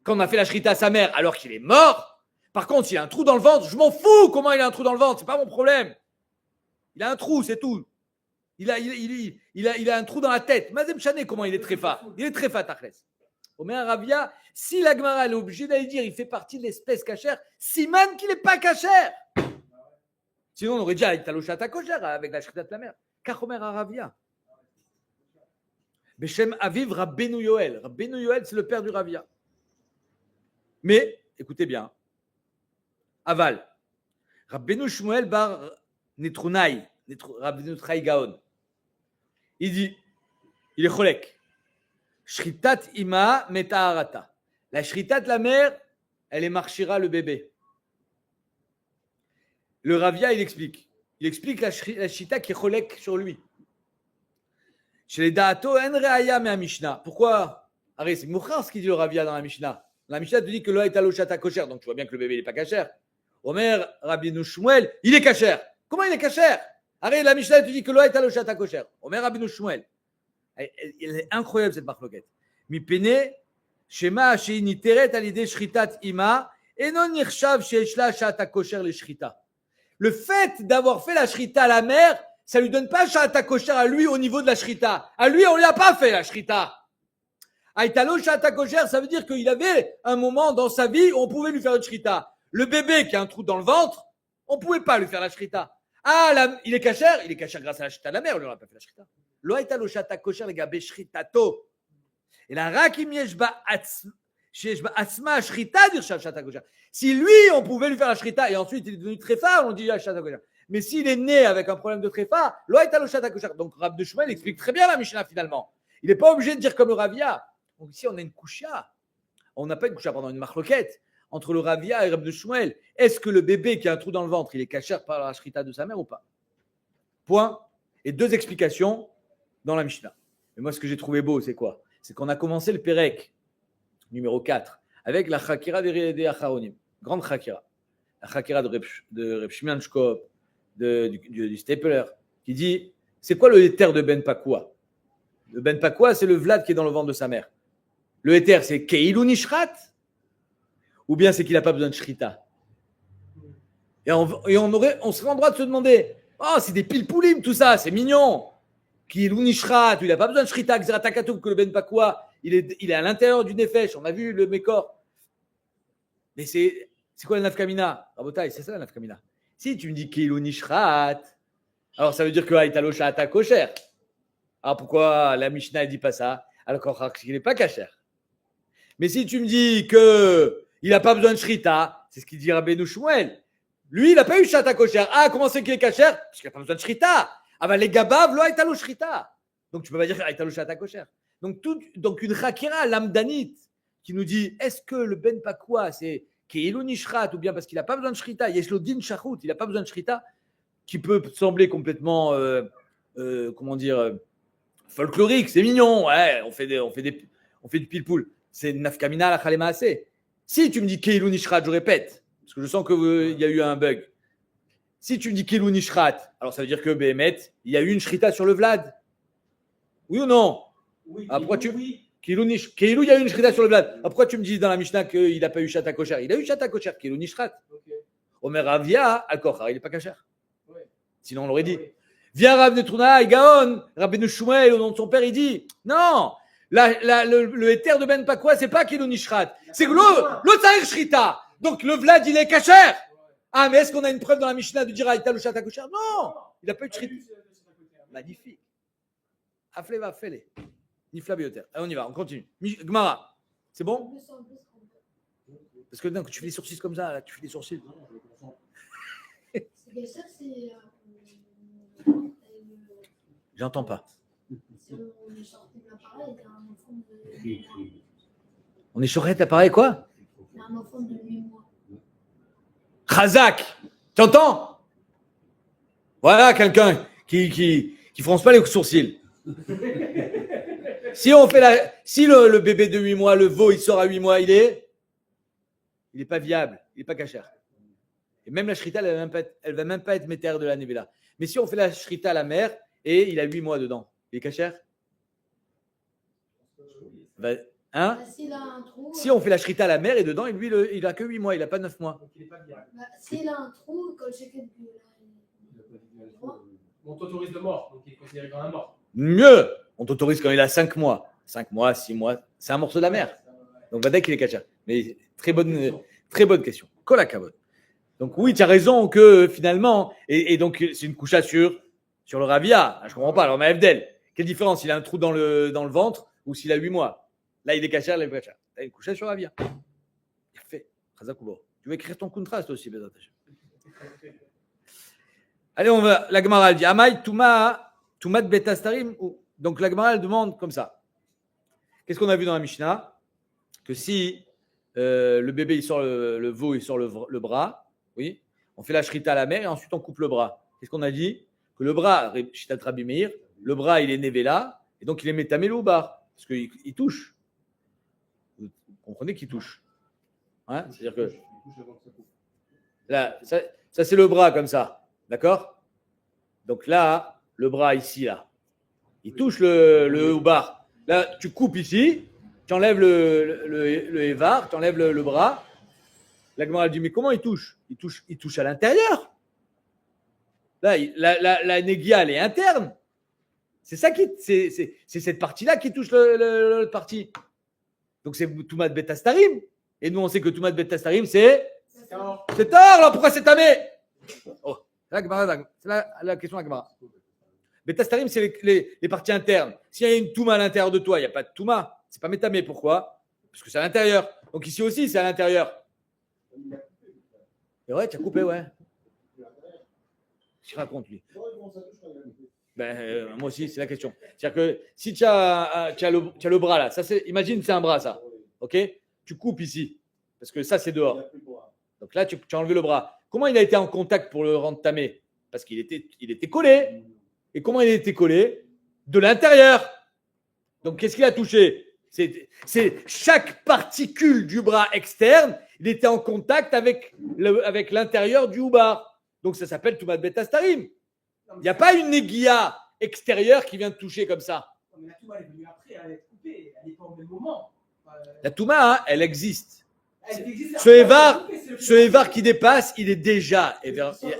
quand on a fait la shrita à sa mère alors qu'il est mort, par contre, s'il a un trou dans le ventre, je m'en fous comment il a un trou dans le ventre, c'est pas mon problème. Il a un trou, c'est tout. Il a un trou dans la tête. Mazem Chané, comment il est tréfa? Il est tréfa, Tachles. Omer Ravia, si la Gemara est obligée d'aller dire il fait partie de l'espèce cachère, siman qu'il n'est pas cachère. Sinon, on aurait dit avec taloshat à cochère, avec la shrita de la mère. Car Omer Ravia. Beshem Aviv Rabbeinu Yoel. Rabbeinu Yoel, c'est le père du Ravia. Mais, écoutez bien, Aval. Rabbeinu Shmuel bar Netrunai, Rabbeinu Trai Gaon. Il dit, il est cholek. Shritat ima metaharata. La shritat de la mère, elle est marchira le bébé. Le Ravia, il explique. Il explique la shita qui est cholek sur lui. Chez les Daato, en reaya me Mishnah. Pourquoi? Arrête, c'est mouchar ce qu'il dit le Ravia dans la Mishnah. La Mishnah te dit que l'eau est à l'ochata kosher, donc tu vois bien que le bébé n'est pas cachère. Omer Rabbeinu Shmuel, il est cachère. Comment il est cachère? Arrête, la Mishnah te dit que l'eau est à l'ochata kosher. Omer Rabbeinu Shmuel. Elle est incroyable cette marloquette. Mi pene shema sheini teret al idei shritat ima enon nirshav sheishla shata kosher le shrita. Le fait d'avoir fait la shrita à la mère, ça lui donne pas shata kosher à lui au niveau de la shrita. À lui, on lui a pas fait la shrita. Aïtalo shata kosher, ça veut dire qu'il avait un moment dans sa vie où on pouvait lui faire une shrita. Le bébé qui a un trou dans le ventre, on pouvait pas lui faire la shrita. Il est cachère grâce à la shrita de la mère, on lui a pas fait la shrita. Lo aïtalo shata kosher les gars, beshritato. Et la rakim yeshba atzma shrita dirshav shata kosher. Si lui, on pouvait lui faire la shrita et ensuite il est devenu tréfa, on dit shata kosher. Mais s'il est né avec un problème de tréfa, lo hayta lo shata kosher. Donc Rav de Shmuel explique très bien la Mishnah finalement. Il n'est pas obligé de dire comme le Ravia. Donc ici, on a une kusha. On n'a pas une kusha, pendant une marloquette entre le Ravia et Rav de Shmuel. Est-ce que le bébé qui a un trou dans le ventre, il est kasher par la shrita de sa mère ou pas? Point. Et deux explications dans la Mishnah. Mais moi, ce que j'ai trouvé beau, c'est quoi? C'est qu'on a commencé le Pérec, numéro 4, avec la Chakira des Acharonim. Grande Chakira. La Chakira de Reb Shimon Shkop, du Stapler, qui dit, c'est quoi le éther de Ben Pakwa? Le Ben Pakwa, c'est le Vlad qui est dans le ventre de sa mère. Le éther, c'est Keilou Nishrat? Ou bien c'est qu'il n'a pas besoin de Shrita? Et on serait en droit de se demander, oh, c'est des pilpoulim, tout ça, c'est mignon. Keilou Nishrat, il n'a pas besoin de Shrita, Xeratakatou, que le Ben Pakwa, il est à l'intérieur du Nefesh, on a vu le Mékor. Mais c'est quoi la Nafkamina? Rabotai, c'est ça la Nafkamina. Si tu me dis Keilou Nishrat, alors ça veut dire que Aïtalo Shata Kosher. Alors pourquoi la Mishnah ne dit pas ça? Alors qu'il n'est pas kasher. Mais si tu me dis qu'il n'a pas besoin de Shrita, c'est ce qu'il dit Rabbeinu Shmuel. Lui, il n'a pas eu Shata Kosher. Ah, comment c'est qu'il est kasher? Parce qu'il n'a pas besoin de Shrita. Ah ben les gabav, lo Aïtalo Shrita. Donc tu ne peux pas dire Aïtalo Shata Kosher. Donc une Chakira lamdanite qui nous dit est-ce que le Ben Pakwa c'est Keilou Nishrat ou bien parce qu'il n'a pas besoin de Shrita, Yeshlo Din Shachut, il n'a pas besoin de Shrita, qui peut sembler complètement folklorique, c'est mignon, ouais, on fait du pile-poule. C'est nafkamina la chalema assez. Si tu me dis Keilou Nishrat, je répète, parce que je sens qu'il y a eu un bug. Si tu me dis Keilou Nishrat, alors ça veut dire que Behemet, il y a eu une Shrita sur le Vlad. Oui ou non? Oui, pourquoi oui. Keilou, il y a eu une Shrita sur le Vlad. Pourquoi tu me dis dans la Mishnah qu'il n'a pas eu Shata Kosher? Il a eu Shata Kosher, Keilou Nishrat. Okay. Omer Ravia, Al-Kochar, il n'est pas kasher. Ouais. Sinon on l'aurait dit. Ouais. Viens Rav de Truna, Gaon, Rabbeinu Shmuel, au nom de son père, il dit non, le éther de Ben Pakwa, c'est pas Keilou Nishrat, c'est que l'autre Tzarir Shrita. Donc le Vlad, il est kasher. Ah, mais est-ce qu'on a une preuve dans la Mishnah de dire Aïta le Shata Kosher? Non, il n'a pas eu de Shrita. Magnifique. Afle va fele. Nifla bioter. Allez, on y va, on continue. Gmara, c'est bon? Parce que non, tu fais des sourcils comme ça, là, tu fais des sourcils. J'entends pas. On est chorette l'appareil quoi? Un enfant de 8 mois. Khazak, tu entends? Voilà quelqu'un qui fronce pas les sourcils. Si le bébé de 8 mois, le veau, il sort à 8 mois, il est pas viable, il n'est pas kasher. Et même la shrita, elle va même pas être métère de la nevela. Mais si on fait la shrita à la mère et il a 8 mois dedans, il est kasher? Hein? S'il a un trou, Si on fait la shrita à la mère et dedans, lui, il a que 8 mois, il n'a pas 9 mois. Donc il n'est pas viable. s'il a un trou, quand j'ai quelques. On t'autorise de mort, donc il est considéré comme un mort. Mieux, on t'autorise quand il a 5 mois. 5 mois, 6 mois, c'est un morceau de la mer. Donc, dès qu'il est kasher. Mais très bonne question. Kolakavod. Donc, oui, tu as raison que finalement, et donc, c'est une couche sur le ravia. Je ne comprends pas. Alors, ma Evdel, quelle différence? Il a un trou dans le ventre ou s'il a 8 mois? Là, il est kasher, il est kasher. Tu as une couche sur le ravia. Il fait. Tu veux écrire ton contraste aussi, Bézat. Allez, on va. La Gemara, elle dit Amaï, Toumat Betastarim. Donc, la Gemara, elle demande comme ça. Qu'est-ce qu'on a vu dans la Mishnah? Que si le bébé, il sort le veau, il sort le bras, oui, on fait la shrita à la mère et ensuite on coupe le bras. Qu'est-ce qu'on a dit? Que le bras, Shitat Rabbi Meir, le bras, il est nevela et donc il est métamel au bar parce qu'il touche. Vous comprenez qu'il touche? Hein? C'est-à-dire que là, ça c'est le bras comme ça. D'accord? Donc là, le bras ici, là, il touche le bar. Là, tu coupes ici, tu enlèves le évar, tu enlèves le bras. La Gemara dit, mais comment il touche? Il touche à l'intérieur. Là, la négia, elle est interne. C'est cette partie-là qui touche l'autre partie. Donc, c'est Toumat Betastarim. Et nous, on sait que Toumat Betastarim, c'est tort. Là, pourquoi c'est tamé? Oh, c'est la question de la Gemara. Betastarim, c'est les parties internes. S'il y a une touma à l'intérieur de toi, il n'y a pas de touma. C'est pas métamé. Pourquoi? Parce que c'est à l'intérieur. Donc ici aussi, c'est à l'intérieur. C'est vrai, tu as coupé, ouais. Je raconte, lui. Moi aussi, c'est la question. C'est-à-dire que si tu as le bras là, ça c'est, imagine c'est un bras ça, ok? Tu coupes ici, parce que ça c'est dehors. Donc là, tu as enlevé le bras. Comment il a été en contact pour le rendre tamé? Parce qu'il était collé. Et comment il a été collé? De l'intérieur. Donc qu'est-ce qu'il a touché? C'est chaque particule du bras externe, il était en contact avec l'intérieur du houbar. Donc ça s'appelle Toumat Betastarim. Il n'y a pas une néguia extérieure qui vient de toucher comme ça. Non, mais la Touma est venue après, elle est coupée, elle n'est pas au même moment. La Touma, hein, elle existe. Elle existe Ce Évar qui dépasse, il est déjà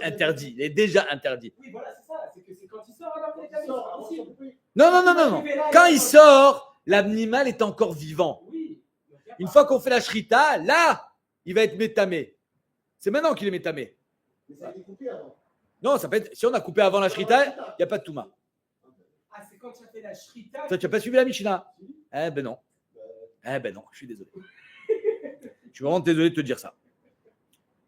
interdit. Il est déjà interdit. Oui, voilà, c'est ça. C'est quand il sort alors qu'il est tamé, c'est pas possible. Non. Quand il sort, l'animal est encore vivant. Oui. Une fois qu'on fait la shrita, là, il va être métamé. C'est maintenant qu'il est métamé. Mais ça a été coupé avant. Non, ça peut être, si on a coupé avant la shrita, il n'y a pas de Touma. Ah, c'est quand tu as fait la shrita. Toi, tu n'as pas suivi la Mishnah? Eh ben non, je suis désolé. Je suis vraiment désolé de te dire ça.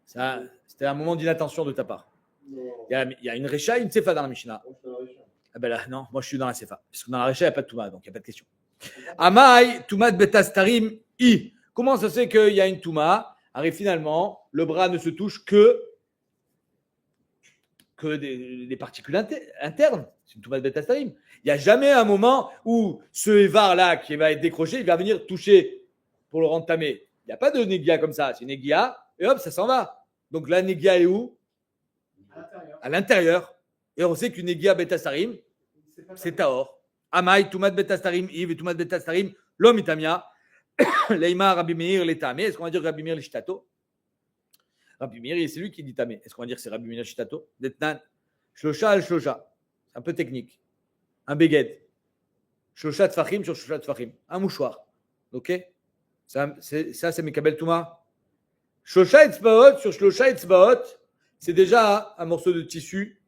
Ça, c'était un moment d'inattention de ta part. Non. Il y a une Recha et une Sefa dans la Mishnah. Moi, je suis dans la Récha. Ah ben là, non, moi je suis dans la Sefa. Parce que dans la Recha, il n'y a pas de Touma, donc il n'y a pas de question. Amai, Toumat Betastarim, I. Comment ça se fait qu'il y a une Touma? Alors finalement, le bras ne se touche que des particules internes. C'est une Toumat Betastarim. Il n'y a jamais un moment où ce Évar-là qui va être décroché, il va venir toucher pour le rendre tamé. Il n'y a pas de négia comme ça. C'est une négia et hop, ça s'en va. Donc la négia est où? À l'intérieur. À l'intérieur. Et on sait qu'une négia Betastarim, c'est Taor. Amai, Toumat Betastarim, Yves et Toumat Betastarim, l'homme itamia. Leima, Rabbi Meir, les tamé. Est-ce qu'on va dire Rabbi Meir, les shitato? Rabbi Meir, c'est lui qui dit tamé. Est-ce qu'on va dire que c'est Rabbi Meir, les shitato? Detnan, Shlosha al-Shlosha. C'est un peu technique. Un beged. Shlosha tfachim sur Shlosha tfachim. Un mouchoir. Ok? Ça, c'est Mekabel Touma. Shlosha etzbaot sur Shlosha etzbaot, c'est déjà un morceau de tissu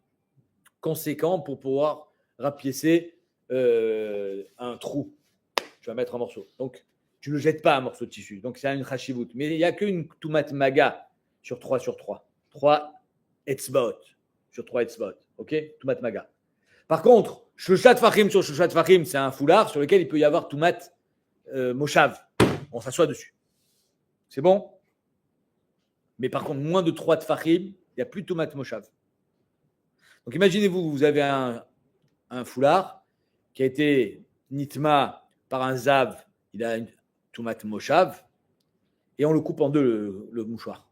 conséquent pour pouvoir rapiécer un trou. Tu vas mettre un morceau. Donc, tu ne le jettes pas un morceau de tissu. Donc, c'est une chashivut. Mais il n'y a qu'une Toumat Maga sur 3 sur 3. 3 etzbaot sur 3 etzbaot. Ok? Toumat Maga. Par contre, Shlosha tfachim sur Shlosha tfachim, c'est un foulard sur lequel il peut y avoir Toumat Moshav. On s'assoit dessus. C'est bon? Mais par contre, moins de 3 tfachim, il n'y a plus de Toumat Moshav. Donc imaginez-vous, vous avez un foulard qui a été nitma par un zav, il a une Toumat Moshav, et on le coupe en deux, le mouchoir.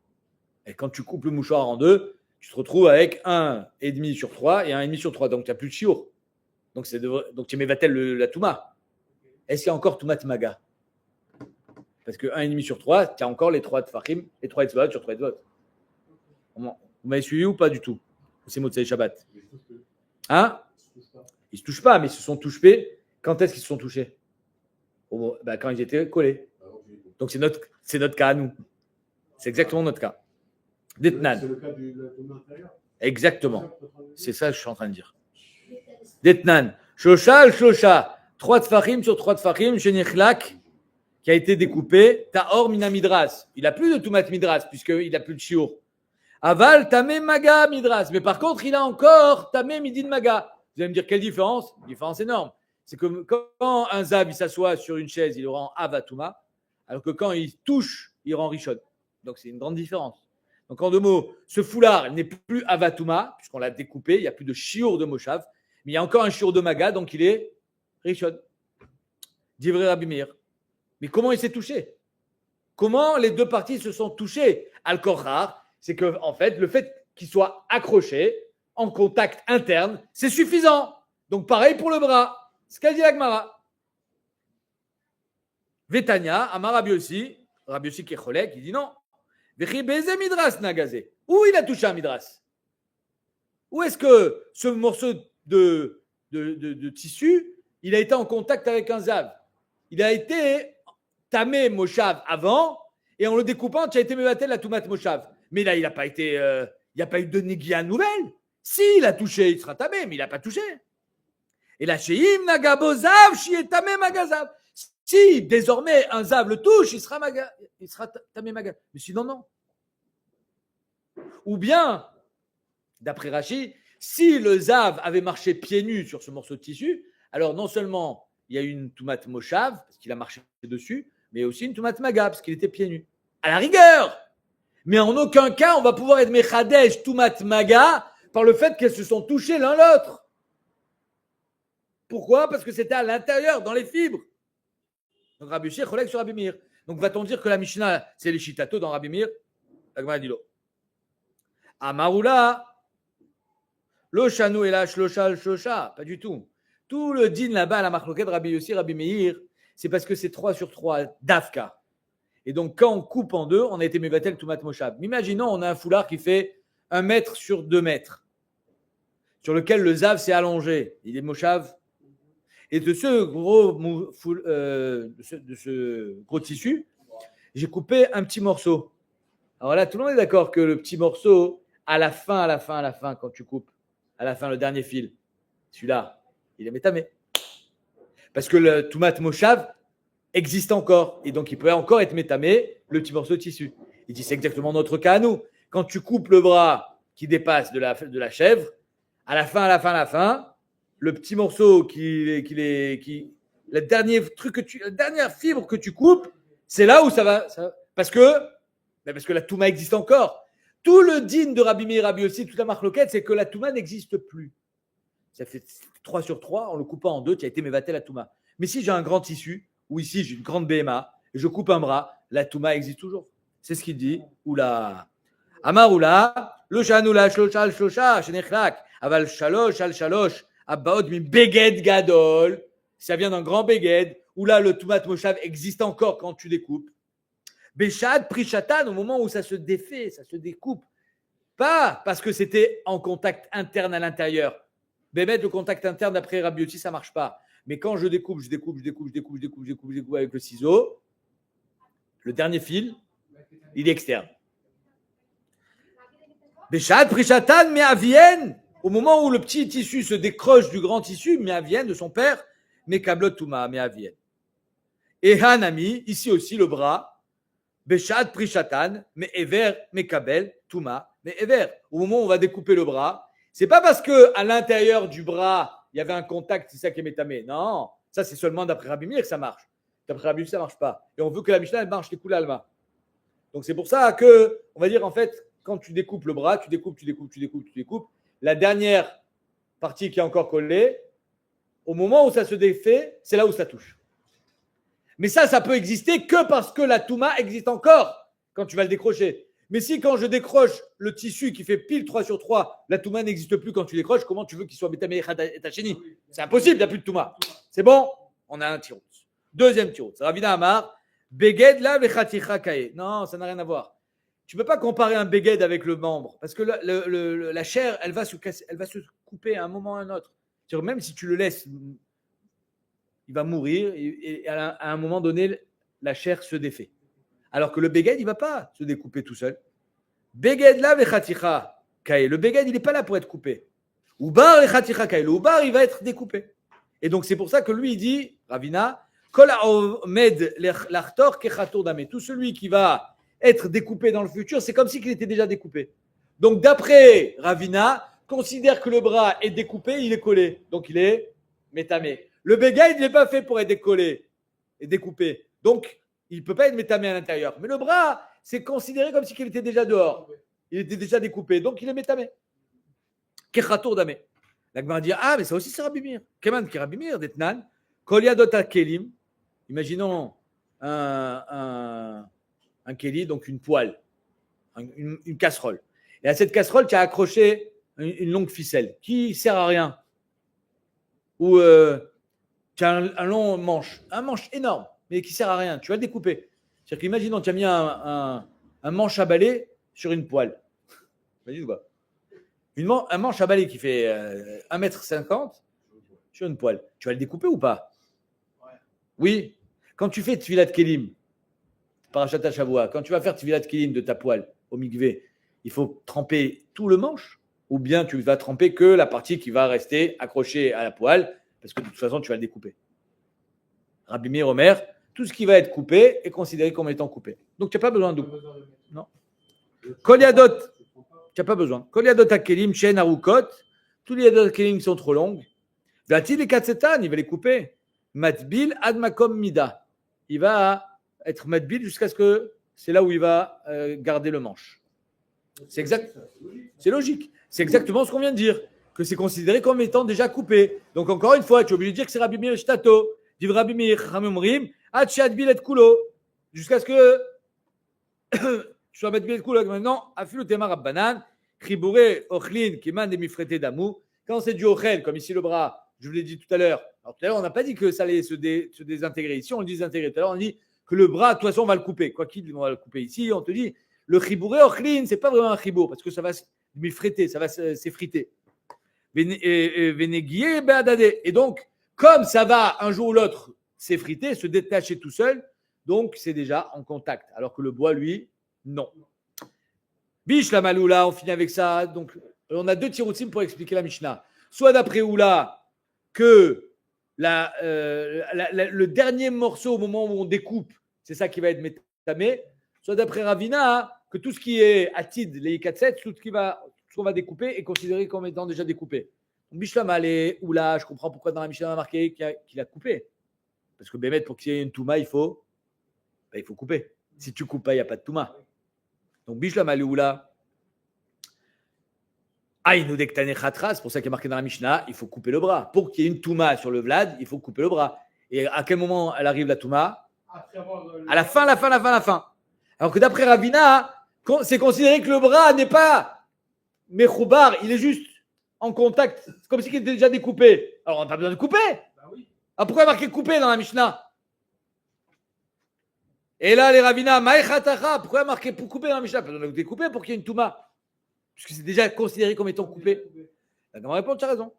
Et quand tu coupes le mouchoir en deux, tu te retrouves avec 1,5 sur 3 et 1,5 sur 3. Donc tu n'as plus de chiour. Donc tu mets la Touma. Est-ce qu'il y a encore Toumat Maga? Parce que 1,5 sur 3, tu as encore les 3 tfachim, les 3 etzbaot sur 3 etzbaot. Vous m'avez suivi ou pas du tout? C'est Motsei Shabbat. Hein? Ils ne se touchent pas, mais ils se sont touchés. Quand est-ce qu'ils se sont touchés? Quand ils étaient collés. Donc c'est notre cas à nous. C'est exactement notre cas. Detnan. C'est le cas de l'intérieur. Exactement. C'est ça que je suis en train de dire. Detnan. Shosha, 3 tfachim sur 3 tfachim, shenichlak, qui a été découpé, Taor mina midras. Il n'a plus de Toumat midras, puisqu'il n'a plus de shiur. Aval tamé maga midras. Mais par contre, il a encore tamé midin maga. Vous allez me dire quelle différence? Une différence énorme. C'est que quand un zav il s'assoit sur une chaise, il rend avatuma, alors que quand il touche, il rend rishon. Donc c'est une grande différence. Donc en deux mots, ce foulard n'est plus avatuma, puisqu'on l'a découpé, il n'y a plus de shiur de moshav, mais il y a encore un shiur de maga, donc il est rishon. Divrei Rabbi Meir. Mais comment il s'est touché? Comment les deux parties se sont touchées? Al-Kochar, c'est que en fait, le fait qu'il soit accroché en contact interne, c'est suffisant. Donc pareil pour le bras. Ce qu'a dit la Gemara. Vetania, Amar Rabbi Yossi qui est cholek, il dit non. Vechi beze midras nagazé. Où il a touché un midras? Où est-ce que ce morceau de tissu, il a été en contact avec un zav? Il a été tamé moshav avant, et en le découpant, tu as été mevatel la toumat moshav. Mais là, il n'a pas été, il n'y a pas eu de négia nouvelle. Si, il a touché, il sera tamé, mais il n'a pas touché. Et là, sheim nagabozav, shi est tamé magazav. Si désormais un zav le touche, il sera tamé maga. Mais sinon, non. Ou bien, d'après Rashi, si le zav avait marché pieds nus sur ce morceau de tissu, alors non seulement il y a eu une toumat moshav, parce qu'il a marché dessus, mais aussi une toumat maga, parce qu'il était pieds nus. À la rigueur. Mais en aucun cas, on va pouvoir être mechadesh toumat maga par le fait qu'elles se sont touchées l'un l'autre. Pourquoi? Parce que c'était à l'intérieur, dans les fibres. Donc Rabbi Shir collègue sur Rabbi Meir. Donc va-t-on dire que la Mishnah, c'est les Shitato dans Rabbi Meir? La Gemara dit lo. Amaroula, lo shanu et la shlosha shlosha. Pas du tout. Tout le din là-bas, la marloquette Rabbi Yossi, Rabbi Meir, c'est parce que c'est 3 sur 3 d'Afka. Et donc quand on coupe en deux, on a été mevatel toumat moshab. Imaginons, on a un foulard qui fait 1 mètre sur 2 mètres, sur lequel le zav s'est allongé. Il est moshav. Et de ce gros tissu, j'ai coupé un petit morceau. Alors là, tout le monde est d'accord que le petit morceau, à la fin, quand tu coupes, à la fin, le dernier fil, celui-là, il est métamé. Parce que le toumat moshav existe encore. Et donc, il peut encore être métamé, le petit morceau de tissu. Il dit, c'est exactement notre cas à nous. Quand tu coupes le bras qui dépasse de la chèvre, à la fin, le petit morceau la dernière fibre que tu coupes, c'est là où ça va. Parce que la Touma existe encore. Tout le din de Rabbi Meir, Rabbi aussi, toute la marloquette, c'est que la Touma n'existe plus. Ça fait 3 sur 3, en le coupant en deux, tu as été mévaté la Touma. Mais si j'ai un grand tissu, ou ici j'ai une grande BMA, et je coupe un bras, la Touma existe toujours. C'est ce qu'il dit. Oula. Amar oula, le shanoula, shlosha, shenechlak, aval shalosh, al shalosh. Abaot mi beged gadol, ça vient d'un grand beged, où là le toumat moshav existe encore quand tu découpes. Béchad prichatan, au moment où ça se défait, ça se découpe. Pas parce que c'était en contact interne à l'intérieur. Bémet, le contact interne après Rabbi Yossi, ça marche pas. Mais quand je découpe avec le ciseau, le dernier fil, il est externe. Béchad prichatan, mais à Vienne. Au moment où le petit tissu se décroche du grand tissu, Me'avien, de son père, Mekablot Touma, Me'avien. Et Hanami, ici aussi le bras, Béchad Prishatan, Me'ever, Mekabel, Touma, Me'ever. Au moment où on va découper le bras, c'est pas parce qu'à l'intérieur du bras, il y avait un contact, c'est ça qui est métamé. Non, ça c'est seulement d'après Rabbi Meir que ça marche. D'après Rabbi Meir, ça marche pas. Et on veut que la Mishnah elle marche les coups l'alma. Donc c'est pour ça que, on va dire en fait, quand tu découpes le bras, tu découpes. La dernière partie qui est encore collée, au moment où ça se défait, c'est là où ça touche. Mais ça peut exister que parce que la Touma existe encore quand tu vas le décrocher. Mais si quand je décroche le tissu qui fait pile 3 sur 3, la Touma n'existe plus quand tu décroches, comment tu veux qu'il soit Betamé et Tacheni? C'est impossible, il n'y a plus de Touma. C'est bon? On a un tirout. Deuxième tirout. Ravina Amar, Beged la vechaticha kae. Non, ça n'a rien à voir. Tu ne peux pas comparer un beged avec le membre, parce que la chair, elle va se couper à un moment ou à un autre. Même si tu le laisses, il va mourir, et à un moment donné, la chair se défait. Alors que le beged, il ne va pas se découper tout seul. Beged la vechaticha kae. Le beged, il n'est pas là pour être coupé. Ubar vechaticha kae. Le ubar, il va être découpé. Et donc, c'est pour ça que lui, il dit, Ravina, Kol med l'achtor kechator dame. Tout celui qui va être découpé dans le futur, c'est comme s'il était déjà découpé. Donc, d'après Ravina, considère que le bras est découpé, il est collé. Donc, il est métamé. Le béga, il n'est pas fait pour être décollé et découpé. Donc, il ne peut pas être métamé à l'intérieur. Mais le bras, c'est considéré comme s'il était déjà dehors. Il était déjà découpé. Donc, il est métamé. Kechator dame. La Gemara dit, mais ça aussi, c'est Rabbi Meir. Keman ki Rabbi Meir, d'Etnan, Kol yadot kelim. Imaginons un kéli, donc une poêle, une casserole. Et à cette casserole, tu as accroché une longue ficelle qui ne sert à rien. Ou tu as un long manche, un manche énorme, mais qui ne sert à rien. Tu vas le découper. C'est-à-dire qu'imaginons, tu as mis un manche à balai sur une poêle. Imagine ou pas? Un manche à balai qui fait 1,50 m sur une poêle. Tu vas le découper ou pas? Oui. Quand tu fais Tfilat Kelim, Parashat Shavua, quand tu vas faire Tfilat Kelim de ta poêle au mikvé, il faut tremper tout le manche, ou bien tu vas tremper que la partie qui va rester accrochée à la poêle, parce que de toute façon, tu vas le découper. Rabbi Meir Omer, tout ce qui va être coupé est considéré comme étant coupé. Donc tu n'as pas besoin de double. Non. Kol Yadot, tu n'as pas besoin. Kol Yadot Hakelim, Shen Arukot, tous les Yadot Hakelim qui sont trop longues. Vati les Katsetan, il va les couper. Matbil Ad Makom Mida. Il va être Matbil jusqu'à ce que c'est là où il va garder le manche. C'est exact. C'est logique. C'est exactement ce qu'on vient de dire, que c'est considéré comme étant déjà coupé. Donc encore une fois, tu es obligé de dire que c'est Rabbi Meir Shtato. Dit Rabbi Meir Chamimrim, Ad Shadbil et Kulo, jusqu'à ce que je sois Matbil et Kulo. Maintenant, Afilu Tema Rabbanan, Chibouré Ochlin Kiman de Mifrete Damou. Quand c'est du Ochel, comme ici le bras, je vous l'ai dit tout à l'heure. Alors tout à l'heure, on n'a pas dit que ça allait se désintégrer. Ici, on le désintégrer. Tout à l'heure, on dit que le bras, de toute façon, on va le couper. Quoi qu'il, on va le couper ici. On te dit, le chibouré ochlin, c'est pas vraiment un chibour parce que ça va m'effriter, ça va s'effriter. Et donc, comme ça va un jour ou l'autre s'effriter, se détacher tout seul, donc c'est déjà en contact. Alors que le bois, lui, non. Bish la maloula, on finit avec ça. Donc, on a deux tiroutim pour expliquer la Mishnah. Soit d'après Oula, que le dernier morceau au moment où on découpe, c'est ça qui va être métamé. Soit d'après Ravina, que tout ce qui est atid, les 4-7, tout ce qu'on va découper est considéré comme étant déjà découpé. Donc, Bishlam allez, Oula, je comprends pourquoi dans la Mishnah on a marqué qu'il a coupé. Parce que Bémet, pour qu'il y ait une Touma, il faut couper. Si tu coupes pas, il n'y a pas de Touma. Donc Bishlam allez, Oula. C'est pour ça qu'il est marqué dans la Mishnah, il faut couper le bras. Pour qu'il y ait une Touma sur le Vlad, il faut couper le bras. Et à quel moment elle arrive la Touma ? À la fin. Alors que d'après Ravina, c'est considéré que le bras n'est pas Mechoubar, il est juste en contact. C'est comme s'il était déjà découpé. Alors on n'a pas besoin de couper. Alors pourquoi il y a marqué coupé dans la Mishnah ? Et là, les Ravina, Maïchatacha, pourquoi il y a marqué pour couper dans la Mishnah ? Parce qu'on a découpé pour qu'il y ait une Touma. Puisque c'est déjà considéré comme étant coupé. On répond, tu as raison.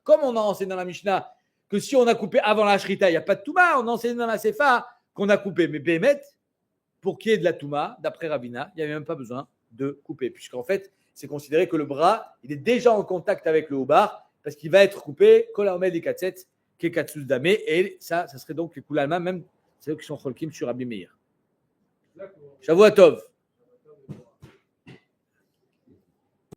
Comme on a enseigné dans la Mishnah que si on a coupé avant la Shrita, il n'y a pas de Touma, on a enseigné dans la Sefa qu'on a coupé. Mais Bémet, pour qu'il y ait de la Touma, d'après Ravina, il n'y avait même pas besoin de couper. Puisqu'en fait, c'est considéré que le bras, il est déjà en contact avec le Houbar, parce qu'il va être coupé, Kolaomed et Katset, Kekatsus Dame, et ça serait donc les Koulalma, même c'est eux qui sont Cholkim sur Rabbi Meir. Shavuot Tov.